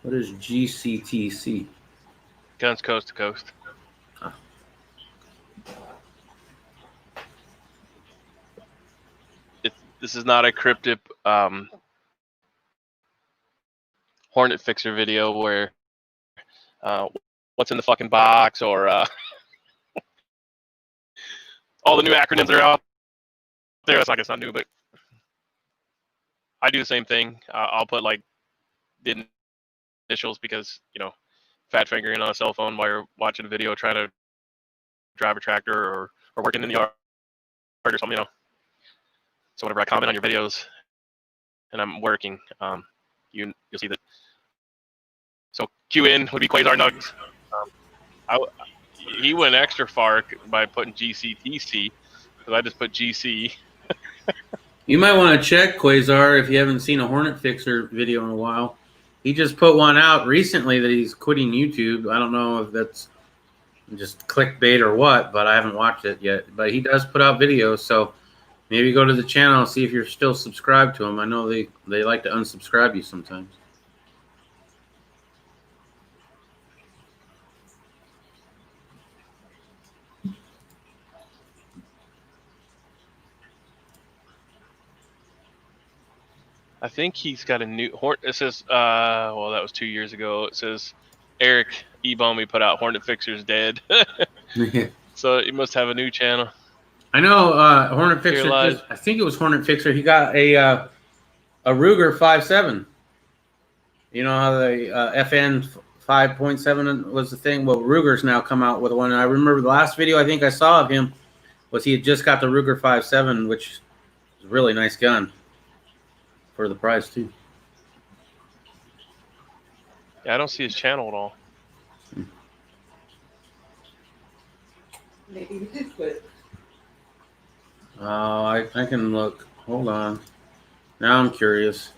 What is GCTC? Guns Coast to Coast. Huh. This is not a cryptid Hornet Fixer video where what's in the fucking box, or all the new acronyms that are out there. That's, I guess, not new, but I do the same thing. I'll put like the initials because, you know, fat fingering on a cell phone while you're watching a video, trying to drive a tractor or working in the yard or something, you know. So whenever I comment on your videos and I'm working, you'll see that. So QN would be Quasar Nugs. He went extra far by putting GCTC, because I just put GC. You might want to check Quasar if you haven't seen a Hornet Fixer video in a while. He just put one out recently that he's quitting YouTube. I don't know if that's just clickbait or what, but I haven't watched it yet. But he does put out videos, so maybe go to the channel and see if you're still subscribed to him. I know they like to unsubscribe you sometimes. I think he's got a new Hornet. It says, well, that was 2 years ago. It says Eric Ebomi put out Hornet Fixer's dead. So he must have a new channel. I know Hornet Fixer. I think it was Hornet Fixer. He got a Ruger 5.7. You know how the FN 5.7 was the thing? Well, Ruger's now come out with one. And I remember the last video I think I saw of him was he had just got the Ruger 5.7, which is a really nice gun for the price too. Yeah, I don't see his channel at all. Maybe you did quit. Oh, I can look. Hold on. Now I'm curious.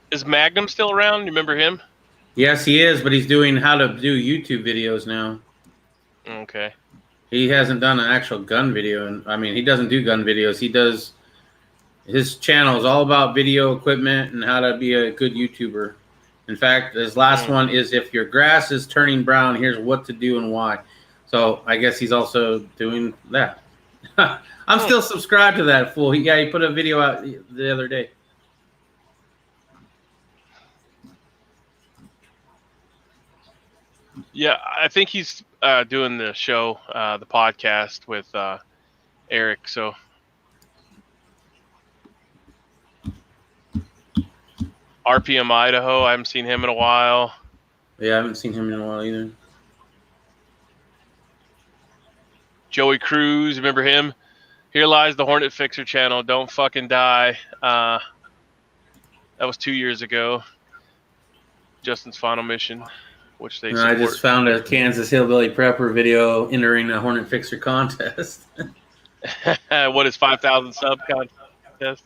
Is Magnum still around? You remember him? Yes, he is, but he's doing how to do YouTube videos now. Okay. He hasn't done an actual gun video, and I mean, he doesn't do gun videos. He does. His channel is all about video equipment and how to be a good YouTuber. In fact, his last one is if your grass is turning brown, here's what to do and why. So I guess he's also doing that. I'm still subscribed to that fool. He put a video out the other day. Yeah, I think he's doing the show, the podcast with Eric. So RPM Idaho, I haven't seen him in a while. Yeah, I haven't seen him in a while either. Joey Cruz, remember him? Here lies the Hornet Fixer channel. Don't fucking die. That was 2 years ago. Justin's final mission, which they support. I just found a Kansas Hillbilly Prepper video entering a Hornet Fixer contest. What is 5,000 sub contest?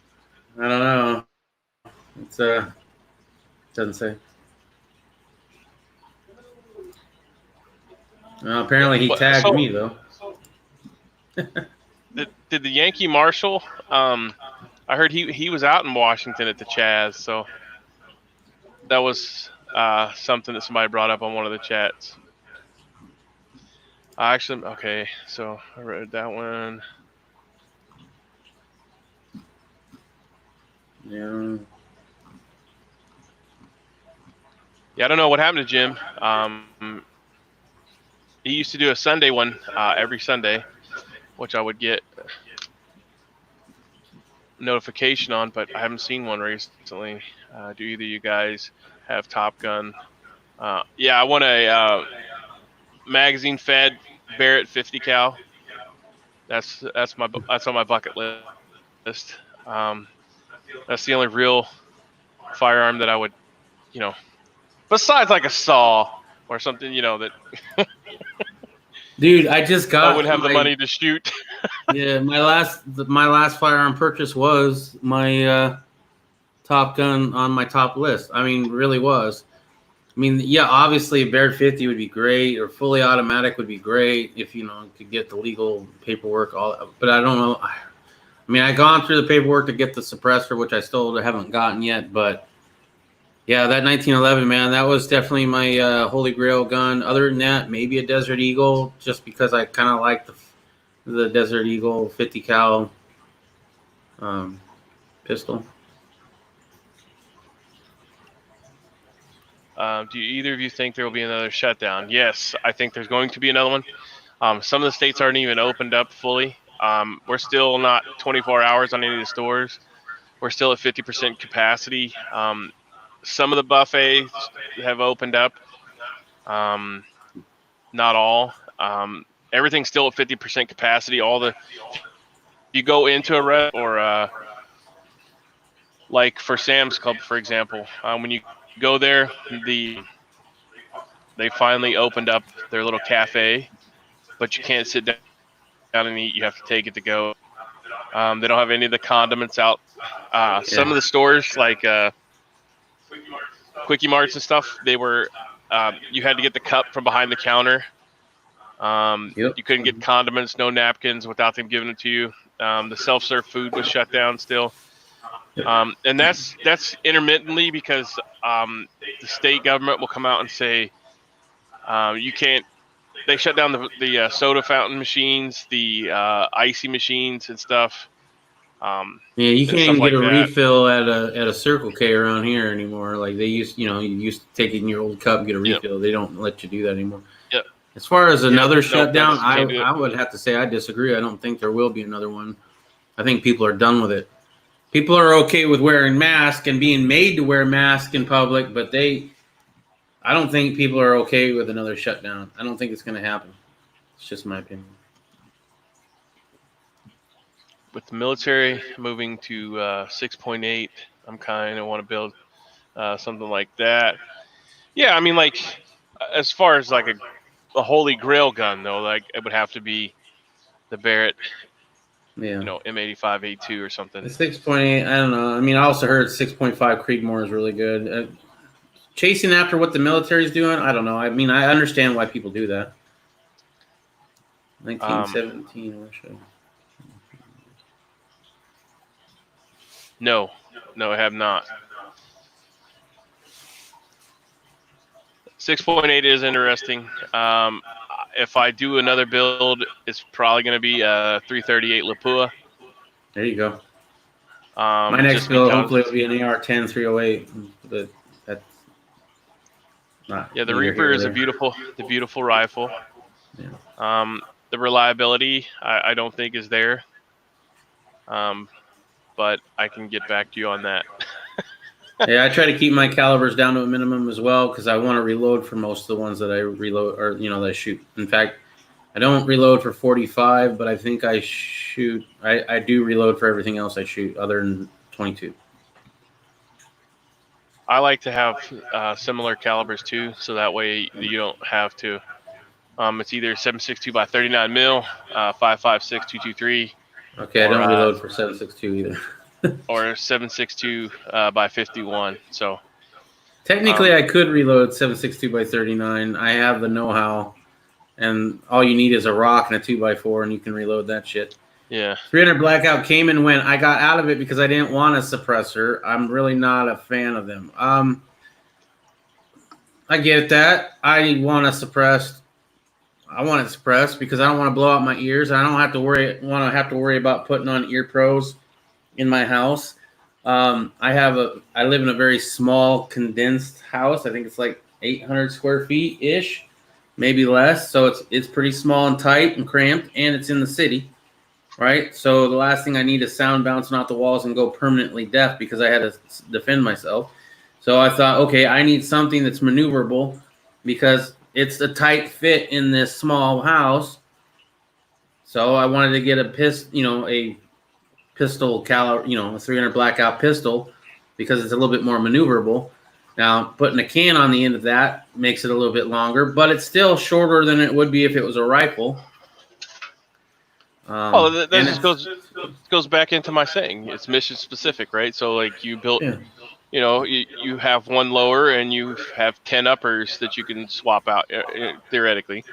I don't know. It's doesn't say. Apparently he tagged me though. Did the Yankee Marshal? I heard he was out in Washington at the Chaz, so that was something that somebody brought up on one of the chats. Actually, okay, so I read that one. Yeah. Yeah, I don't know what happened to Jim. He used to do a Sunday one every Sunday, which I would get notification on, but I haven't seen one recently. Do either of you guys have Top Gun? Yeah, I want a magazine-fed Barrett 50 cal. That's on my bucket list. That's the only real firearm that I would, besides like a saw or something, that. Dude, I just got. I wouldn't have the money to shoot. Yeah, my last firearm purchase was my Top Gun on my top list. I mean, really was. I mean, yeah, obviously a Barrett 50 would be great, or fully automatic would be great if could get the legal paperwork. But I don't know. I mean, I've gone through the paperwork to get the suppressor, which I still haven't gotten yet. But yeah, that 1911, man, that was definitely my holy grail gun. Other than that, maybe a Desert Eagle, just because I kind of like the Desert Eagle 50 cal pistol. Do either of you think there will be another shutdown? Yes, I think there's going to be another one. Some of the states aren't even opened up fully. We're still not 24 hours on any of the stores. We're still at 50% capacity. Some of the buffets have opened up. Not all. Everything's still at 50% capacity. You go into a restaurant or like for Sam's Club, for example, when you go there, they finally opened up their little cafe, but you can't sit down and eat. You have to take it to go. They don't have any of the condiments out. Some of the stores, like Quickie Marts and stuff, they were you had to get the cup from behind the counter. You couldn't get condiments, no napkins without them giving it to you. The self-serve food was shut down still. And that's intermittently because the state government will come out and say you can't. They shut down the soda fountain machines, the icy machines and stuff. You can't even get a refill at a Circle K around here anymore. Like they used, you used to take it in your old cup and get a refill. They don't let you do that anymore. Yep. As far as another shutdown, I would have to say I disagree. I don't think there will be another one. I think people are done with it. People are okay with wearing masks and being made to wear masks in public, but I don't think people are okay with another shutdown. I don't think it's going to happen. It's just my opinion. With the military moving to 6.8, I'm kind of want to build something like that. Yeah, I mean, like as far as like a holy grail gun, though, like it would have to be the Barrett. Yeah. M85A2 or something. The 6.8, I don't know. I mean, I also heard 6.5 Creedmoor is really good. Chasing after what the military is doing, I don't know. I mean, I understand why people do that. 1917, No, I have not. 6.8 is interesting. If I do another build, it's probably going to be a 338 Lapua. There you go. My next build hopefully will be an AR-10 308, but that's not. Yeah, the Reaper is the beautiful rifle. Yeah. The reliability I don't think is there. But I can get back to you on that. Yeah, I try to keep my calibers down to a minimum as well because I want to reload for most of the ones that I reload or that I shoot. In fact, I don't reload for 45, but I think I shoot. I do reload for everything else I shoot other than 22. I like to have similar calibers too, so that way you don't have to. It's either 7.62 by 39 mil, 5.56 223. Okay, I don't reload for 7.62 either. Or 7.62 by 51. So technically, I could reload 7.62 by 39. I have the know-how, and all you need is a rock and a 2x4, and you can reload that shit. Yeah. 300 Blackout came and went. I got out of it because I didn't want a suppressor. I'm really not a fan of them. I get that. I want it suppressed because I don't want to blow out my ears. I don't have to worry about putting on ear pros in my house. I live in a very small condensed house. I think it's like 800 square feet ish, maybe less. So it's pretty small and tight and cramped, and it's in the city, right? So the last thing I need is sound bouncing off the walls and go permanently deaf because I had to defend myself. So I thought, okay, I need something that's maneuverable because it's a tight fit in this small house. So I wanted to get a pistol caliber, a 300 Blackout pistol because it's a little bit more maneuverable. Now, putting a can on the end of that makes it a little bit longer, but it's still shorter than it would be if it was a rifle. That just goes back into my saying. It's mission specific, right? So like you built, you have one lower and you have 10 uppers that you can swap out theoretically.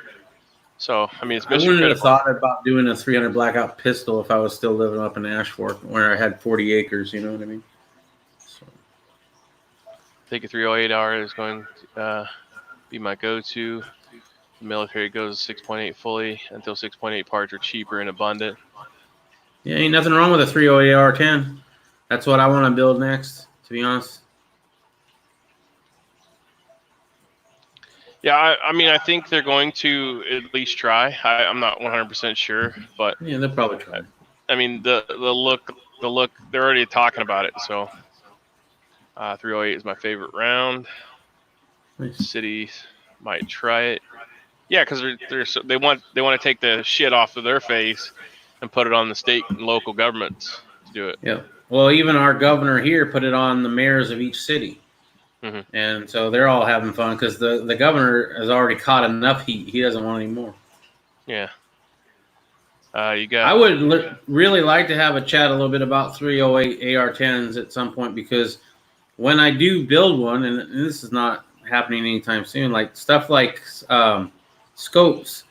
So, I mean, it's mission critical. I wouldn't have thought about doing a 300 Blackout pistol if I was still living up in Ashford where I had 40 acres, you know what I mean? So. I think a 308R is going to be my go-to. The military goes 6.8 fully until 6.8 parts are cheaper and abundant. Yeah, ain't nothing wrong with a 308R10. That's what I want to build next, to be honest. Yeah, I mean, I think they're going to at least try. I'm not 100% sure, but yeah, they'll probably try. I mean, the look, they're already talking about it. So, 308 is my favorite round. Nice. Cities might try it. Yeah, because they want to take the shit off of their face and put it on the state and local governments to do it. Yeah. Well, even our governor here put it on the mayors of each city. Mm-hmm. And so they're all having fun because the governor has already caught enough heat. He doesn't want any more. Yeah. I would really like to have a chat a little bit about 308 AR-10s at some point because when I do build one, and this is not happening anytime soon, like stuff like scopes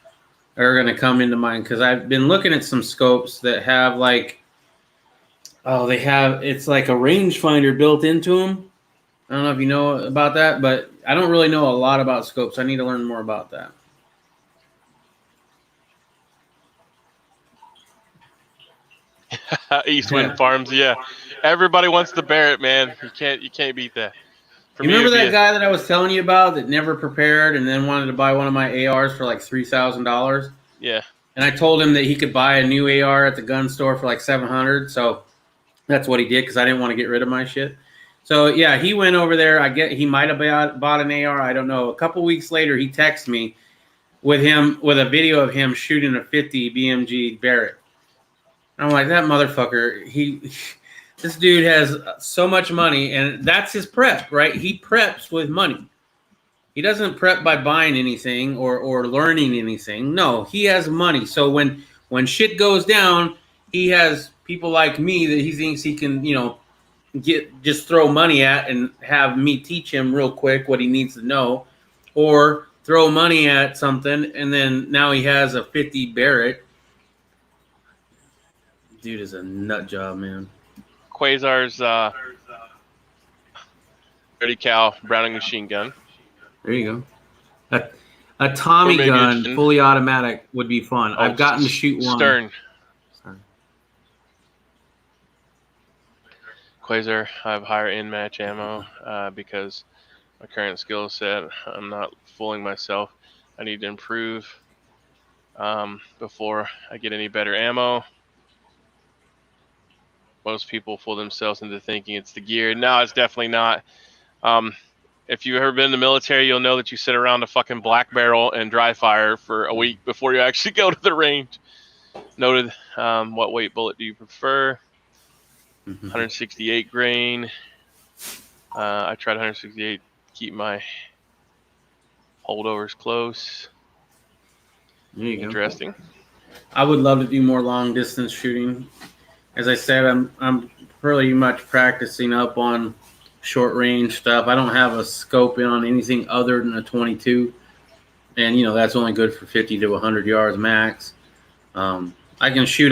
are going to come into mind because I've been looking at some scopes that have it's like a rangefinder built into them. I don't know if you know about that, but I don't really know a lot about scopes. I need to learn more about that. Eastwind Farms, yeah. Everybody wants the Barrett, man. You can't beat that. You remember that guy that I was telling you about that never prepared and then wanted to buy one of my ARs for like $3,000? Yeah. And I told him that he could buy a new AR at the gun store for like $700. So that's what he did because I didn't want to get rid of my shit. So, yeah, he went over there. He might have bought an AR. I don't know. A couple weeks later, he texted me with a video of him shooting a 50 BMG Barrett. I'm like, that motherfucker, this dude has so much money, and that's his prep, right? He preps with money. He doesn't prep by buying anything or learning anything. No, he has money. So when shit goes down, he has people like me that he thinks he can, just throw money at and have me teach him real quick what he needs to know, or throw money at something and then now he has a 50 Barrett. Dude is a nut job, man. Quasar's 30 cal Browning machine gun. There you go. A Tommy gun, fully automatic, would be fun. I've gotten to shoot one. Stern. Quasar, I have higher in-match ammo because my current skill set, I'm not fooling myself. I need to improve before I get any better ammo. Most people fool themselves into thinking it's the gear. No, it's definitely not. If you've ever been in the military, you'll know that you sit around a fucking black barrel and dry fire for a week before you actually go to the range. Noted. What weight bullet do you prefer? 168 grain. I tried 168. Keep my holdovers close. There you Interesting. Go. I would love to do more long distance shooting. As I said, I'm pretty much practicing up on short range stuff. I don't have a scope in on anything other than a 22, and that's only good for 50 to 100 yards max. I can shoot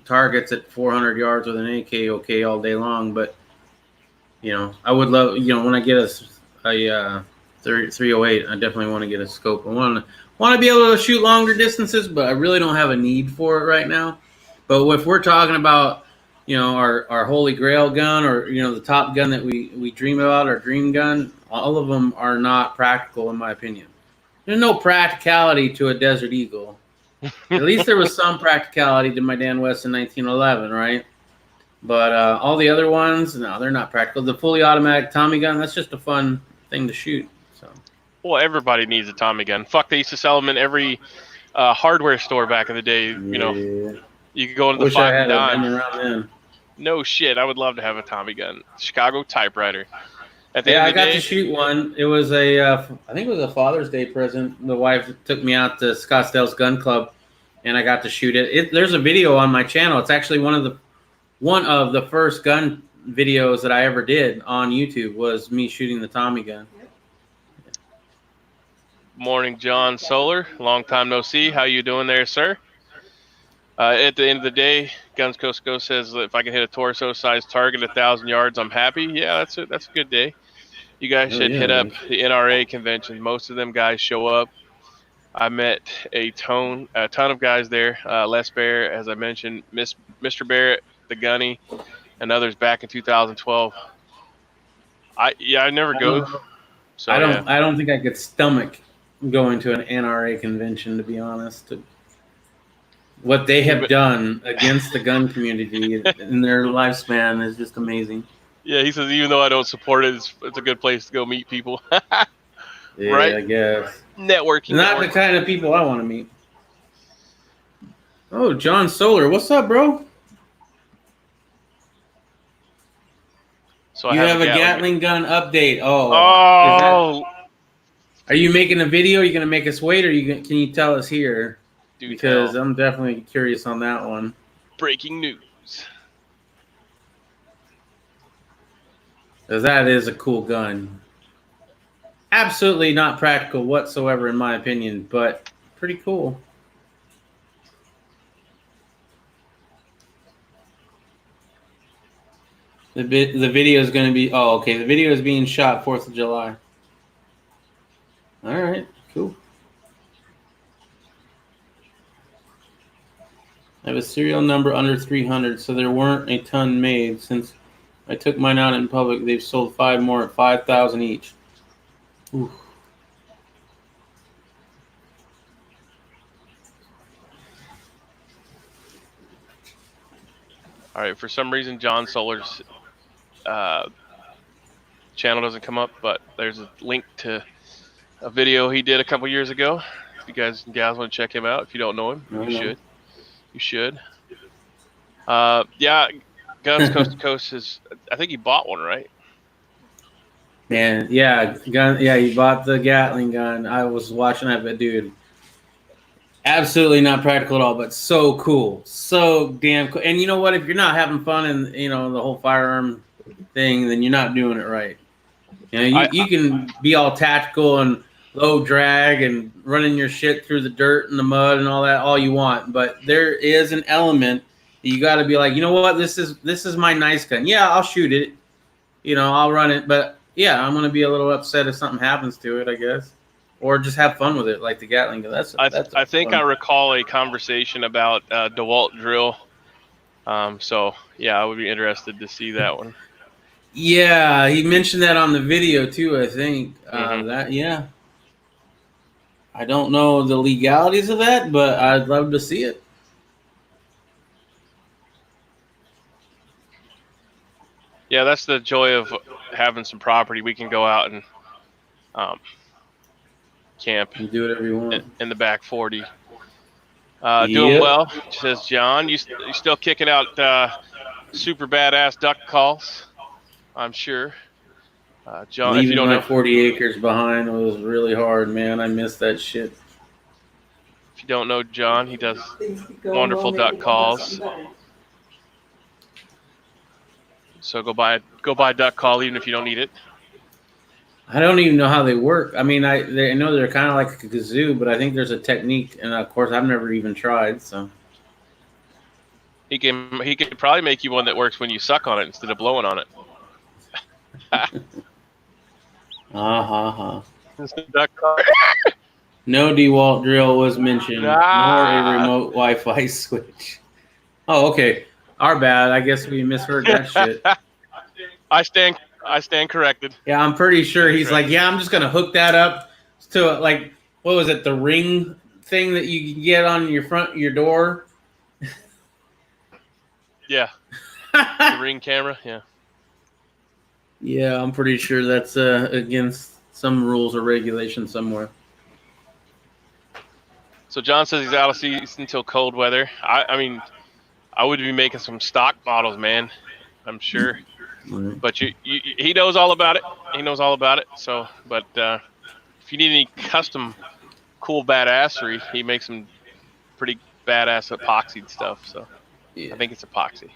targets at 400 yards with an AK all day long, but I would love when I get a 308, I definitely want to get a scope. I want to be able to shoot longer distances, but I really don't have a need for it right now. But if we're talking about our holy grail gun, or the top gun that we dream about, our dream gun, all of them are not practical in my opinion. There's no practicality to a Desert Eagle. At least there was some practicality to my Dan Wesson 1911, right? But all the other ones, no, they're not practical. The fully automatic Tommy gun, that's just a fun thing to shoot. So. Well, everybody needs a Tommy gun. Fuck, they used to sell them in every hardware store back in the day. You could go into the Five and Dime. Around then. No shit, I would love to have a Tommy gun. Chicago typewriter. I got to shoot one. It was I think it was a Father's Day present. The wife took me out to Scottsdale's Gun Club, and I got to shoot it. There's a video on my channel. It's actually one of the first gun videos that I ever did on YouTube was me shooting the Tommy gun. Morning, John Solar. Long time no see. How you doing there, sir? At the end of the day, Guns Coast Go says if I can hit a torso-sized target 1,000 yards, I'm happy. Yeah, that's a good day. You guys should hit up the NRA convention. Most of them guys show up. I met a ton of guys there. Les Bear, as I mentioned, Mr. Barrett, the Gunny, and others back in 2012. I never go. So I don't think I could stomach going to an NRA convention, to be honest. What they have done against the gun community in their lifespan is just amazing. Yeah, he says even though I don't support it, it's a good place to go meet people. Yeah, right? I guess. Networking. Not the kind of people I want to meet. Oh, John Solar. What's up, bro? So you have a Gatling gun update. Oh. Are you making a video? Are you going to make us wait, or can you tell us here? Because I'm definitely curious on that one. Breaking news. Because that is a cool gun. Absolutely not practical whatsoever, in my opinion, but pretty cool. The video is going to be... Oh, okay. The video is being shot 4th of July. All right. Cool. I have a serial number under 300, so there weren't a ton made. Since I took mine out in public, they've sold 5 more at $5,000 each. Ooh. All right, for some reason, John Solar's channel doesn't come up, but there's a link to a video he did a couple years ago. If you guys and gals want to check him out, if you don't know him, you should. You should. Yeah, Guns Coast to Coast is. I think he bought one, right? Man, yeah, he bought the Gatling gun. I was watching that, but dude, absolutely not practical at all, but so cool, so damn cool. And you know what? If you're not having fun and the whole firearm thing, then you're not doing it right. You can be all tactical and low drag and running your shit through the dirt and the mud and all that all you want, but there is an element that you got to be like, you know what? This is my nice gun. Yeah, I'll shoot it. I'll run it, but. Yeah, I'm gonna be a little upset if something happens to it, I guess, or just have fun with it, like the Gatling gun. I think I recall a conversation about DeWalt drill. So yeah, I would be interested to see that one. Yeah, he mentioned that on the video too. I think I don't know the legalities of that, but I'd love to see it. Yeah, that's the joy of having some property. We can go out and camp. You do whatever you want. In the back 40. Doing well, says John. You still kicking out super badass duck calls? I'm sure. John, leaving if you don't my know, 40 acres behind was really hard, man. I missed that shit. If you don't know John, he does Things keep going wonderful wrong, maybe duck we can do calls. something better. So go buy a duck call, even if you don't need it. I don't even know how they work. I mean, I know they're kind of like a kazoo, but I think there's a technique, and of course, I've never even tried. So He could probably make you one that works when you suck on it instead of blowing on it. Duck call. No DeWalt drill was mentioned, nor a remote Wi-Fi switch. Oh, okay. Our bad. I guess we misheard that shit. I stand corrected. Yeah, I'm pretty sure he's like, yeah, I'm just gonna hook that up to like, what was it, the ring thing that you can get on your door? Yeah, the Ring camera. Yeah. Yeah, I'm pretty sure that's against some rules or regulations somewhere. So John says he's out of season until cold weather. I mean, I would be making some stock models, man. I'm sure. Right. But he knows all about it. He knows all about it. So, but if you need any custom cool badassery, he makes some pretty badass epoxied stuff. So yeah. I think it's epoxy.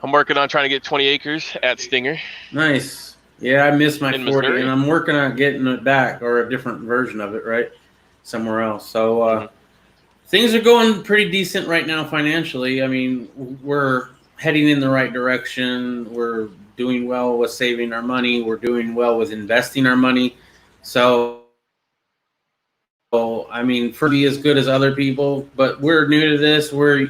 I'm working on trying to get 20 acres at Stinger. Nice. Yeah, I missed my 40, Missouri. and I'm working on getting it back, or a different version of it, right? Somewhere else. So things are going pretty decent right now financially. I mean, we're heading in the right direction. We're doing well with saving our money. We're doing well with investing our money. So, I mean, for me as good as other people, but we're new to this. We're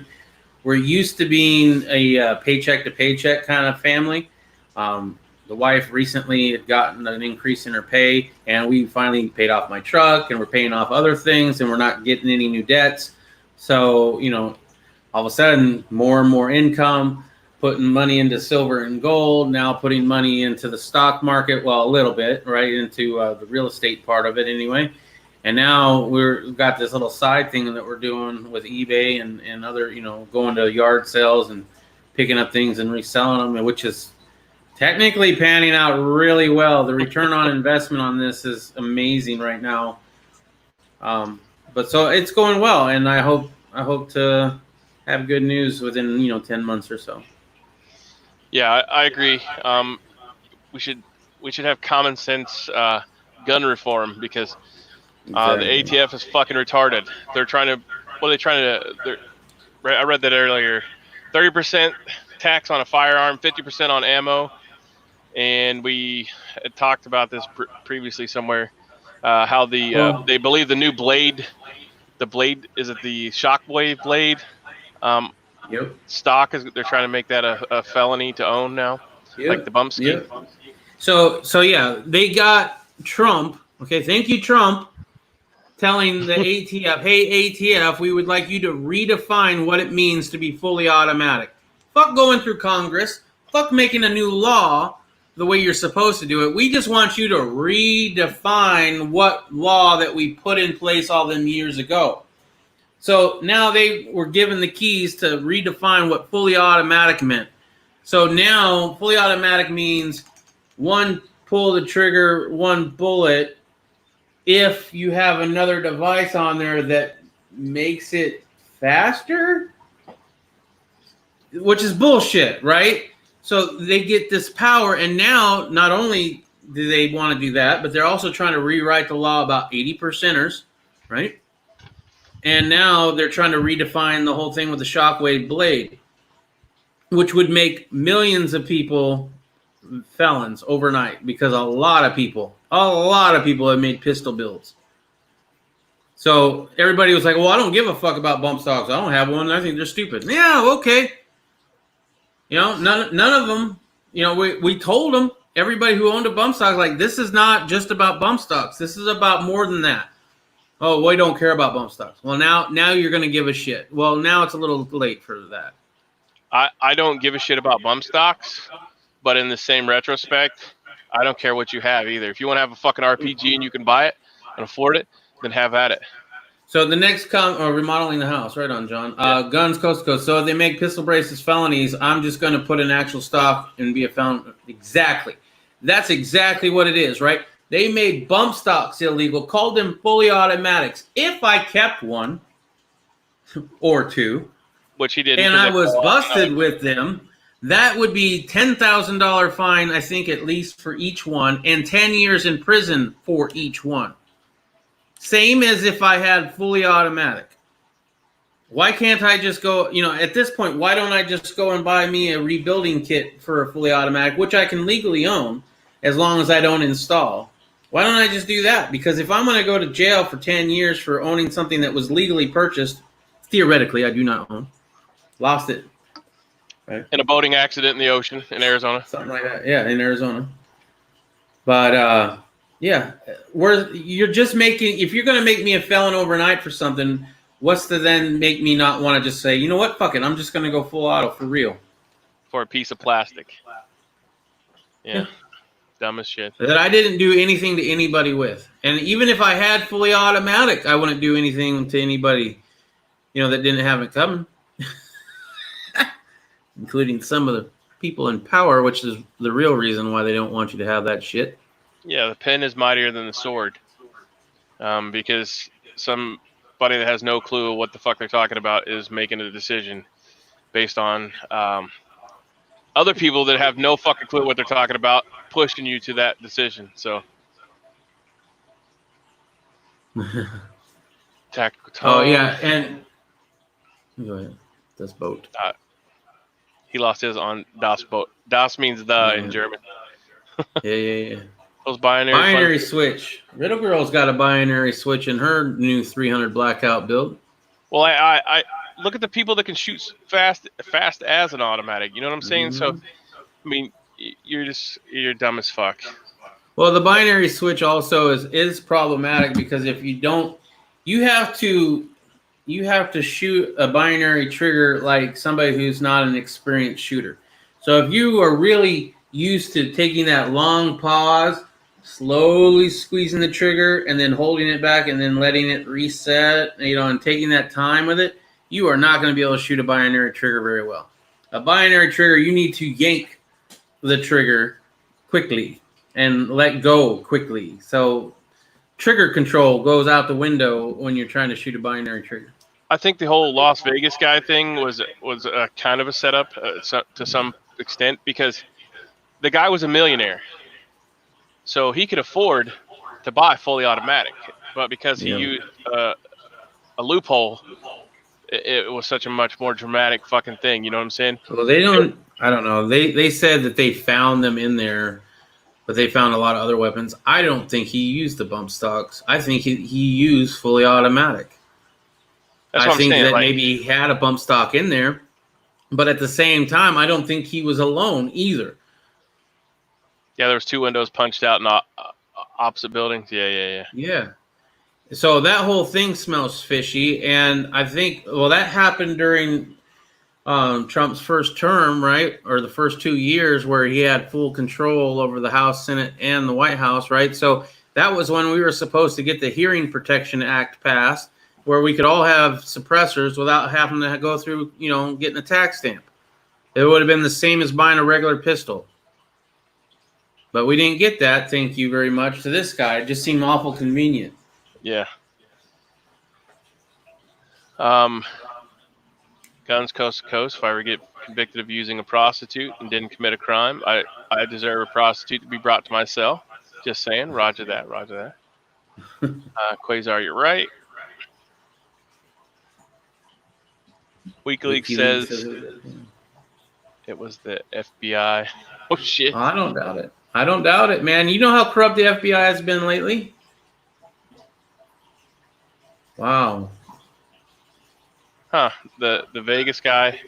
used to being a paycheck to paycheck kind of family. The wife recently had gotten an increase in her pay, and we finally paid off my truck, and we're paying off other things, and we're not getting any new debts. So, all of a sudden, more and more income, putting money into silver and gold, now putting money into the stock market, well, a little bit, right, into the real estate part of it anyway. And now we've got this little side thing that we're doing with eBay and other, going to yard sales and picking up things and reselling them, which is technically panning out really well. The return on investment on this is amazing right now. But so it's going well, and I hope to have good news within 10 months or so. Yeah, I agree. We should have common sense gun reform, because exactly. The ATF is fucking retarded. They're trying to. I read that earlier. 30% tax on a firearm, 50% on ammo. And we had talked about this previously somewhere, how they believe the new blade, the Shockwave blade, stock they're trying to make that a felony to own now, like the bump ski. Yep. So yeah, they got Trump. Okay, thank you, Trump, telling the ATF, hey ATF, we would like you to redefine what it means to be fully automatic. Fuck going through Congress. Fuck making a new law the way you're supposed to do it. We just want you to redefine what law that we put in place all them years ago. So now they were given the keys to redefine what fully automatic meant. So now fully automatic means one pull the trigger, one bullet, if you have another device on there that makes it faster, which is bullshit, right? So they get this power, and now not only do they want to do that, but they're also trying to rewrite the law about 80%ers, right? And now they're trying to redefine the whole thing with the Shockwave blade, which would make millions of people felons overnight, because a lot of people have made pistol builds. So everybody was like, well, I don't give a fuck about bump stocks. I don't have one. I think they're stupid. Yeah, okay. None of them, we told them, everybody who owned a bump stock, like, this is not just about bump stocks. This is about more than that. Oh, we don't care about bump stocks. Well, now you're going to give a shit. Well, now it's a little late for that. I don't give a shit about bump stocks, but in the same retrospect, I don't care what you have either. If you want to have a fucking RPG and you can buy it and afford it, then have at it. So the next remodeling the house, right on, John. Guns coast to coast. So if they make pistol braces felonies, I'm just going to put an actual stock and be a felon. Exactly. That's exactly what it is, right? They made bump stocks illegal, called them fully automatics. If I kept one or two, which he didn't, and I was busted with them, that would be $10,000 fine, I think, at least for each one, and 10 years in prison for each one. Same as if I had fully automatic. Why can't I just go, at this point, why don't I just go and buy me a rebuilding kit for a fully automatic, which I can legally own as long as I don't install? Why don't I just do that? Because if I'm going to go to jail for 10 years for owning something that was legally purchased, theoretically, I do not own, lost it. Right? In a boating accident in the ocean in Arizona. Something like that. Yeah, in Arizona. But, yeah, you're just making, if you're going to make me a felon overnight for something, what's to then make me not want to just say, you know what, fuck it, I'm just going to go full auto for real. For a piece of plastic. Yeah. Dumb as shit. That I didn't do anything to anybody with. And even if I had fully automatic, I wouldn't do anything to anybody, that didn't have it coming. Including some of the people in power, which is the real reason why they don't want you to have that shit. Yeah, the pen is mightier than the sword. Because somebody that has no clue what the fuck they're talking about is making a decision based on other people that have no fucking clue what they're talking about pushing you to that decision. So, tactical tone. Oh yeah, and go ahead. This boat. He lost his on Das Boat. Das means the in German. Yeah. Those binary switch. Riddle Girl's got a binary switch in her new 300 blackout build. Well, I look at the people that can shoot fast as an automatic. You know what I'm saying? Mm-hmm. So, I mean, you're dumb as fuck. Well, the binary switch also is problematic because if you don't, you have to shoot a binary trigger like somebody who's not an experienced shooter. So if you are really used to taking that long pause, slowly squeezing the trigger and then holding it back and then letting it reset, and taking that time with it, you are not going to be able to shoot a binary trigger very well. A binary trigger, you need to yank the trigger quickly and let go quickly. So trigger control goes out the window when you're trying to shoot a binary trigger. I think the whole Las Vegas guy thing was a kind of a setup to some extent because the guy was a millionaire. So he could afford to buy fully automatic. But because he used a loophole, it was such a much more dramatic fucking thing. You know what I'm saying? Well, I don't know. They said that they found them in there, but they found a lot of other weapons. I don't think he used the bump stocks. I think he used fully automatic. That's what I'm saying. I think that maybe he had a bump stock in there, but at the same time, I don't think he was alone either. Yeah, there was two windows punched out in opposite buildings. Yeah. So that whole thing smells fishy, and I think, that happened during Trump's first term, right? Or the first 2 years where he had full control over the House, Senate, and the White House, right? So that was when we were supposed to get the Hearing Protection Act passed, where we could all have suppressors without having to go through, getting a tax stamp. It would have been the same as buying a regular pistol. But we didn't get that, thank you very much, to this guy. It just seemed awful convenient. Yeah. Guns coast to coast. If I ever get convicted of using a prostitute and didn't commit a crime, I deserve a prostitute to be brought to my cell. Just saying. Roger that. Quasar, you're right. WikiLeaks says it was the FBI. Oh, shit. I don't doubt it, man. You know how corrupt the FBI has been lately? Wow. Huh. The Vegas guy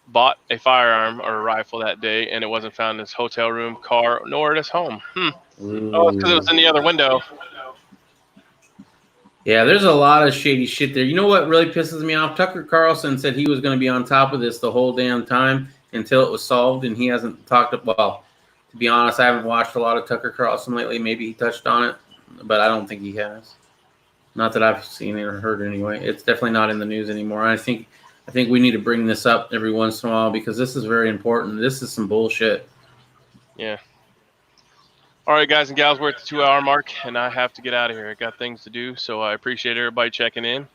bought a firearm or a rifle that day, and it wasn't found in his hotel room, car, nor at his home. Oh, it's because it was in the other window. Yeah, there's a lot of shady shit there. You know what really pisses me off? Tucker Carlson said he was going to be on top of this the whole damn time until it was solved, and he hasn't talked about. To be honest, I haven't watched a lot of Tucker Carlson lately. Maybe he touched on it, but I don't think he has. Not that I've seen it or heard anyway. It's definitely not in the news anymore. I think we need to bring this up every once in a while because this is very important. This is some bullshit. Yeah. All right, guys and gals, we're at the 2-hour mark, and I have to get out of here. I got things to do, so I appreciate everybody checking in.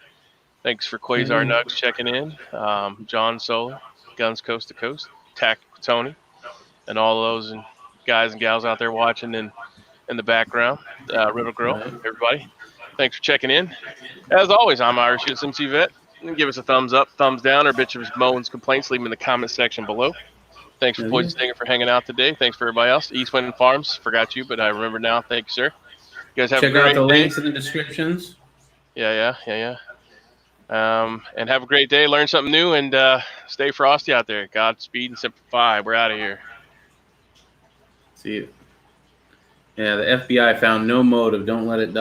Thanks for Quasar Nugs checking in. John Solar, Guns Coast to Coast, Tactical Tony, and all those guys and gals out there watching in the background. Riddle Girl, everybody. Thanks for checking in. As always, I'm Irish USMC Vet. Give us a thumbs up, thumbs down, or bitch of moans, complaints, leave them in the comment section below. Thanks for Poison Stinger for hanging out today. Thanks for everybody else. Eastwind Farms, forgot you, but I remember now. Thank you, sir. You guys have a great day. Check out the links in the descriptions. Yeah. And have a great day. Learn something new, and stay frosty out there. Godspeed and simplify. We're out of here. See you. Yeah, the FBI found no motive. Don't let it die.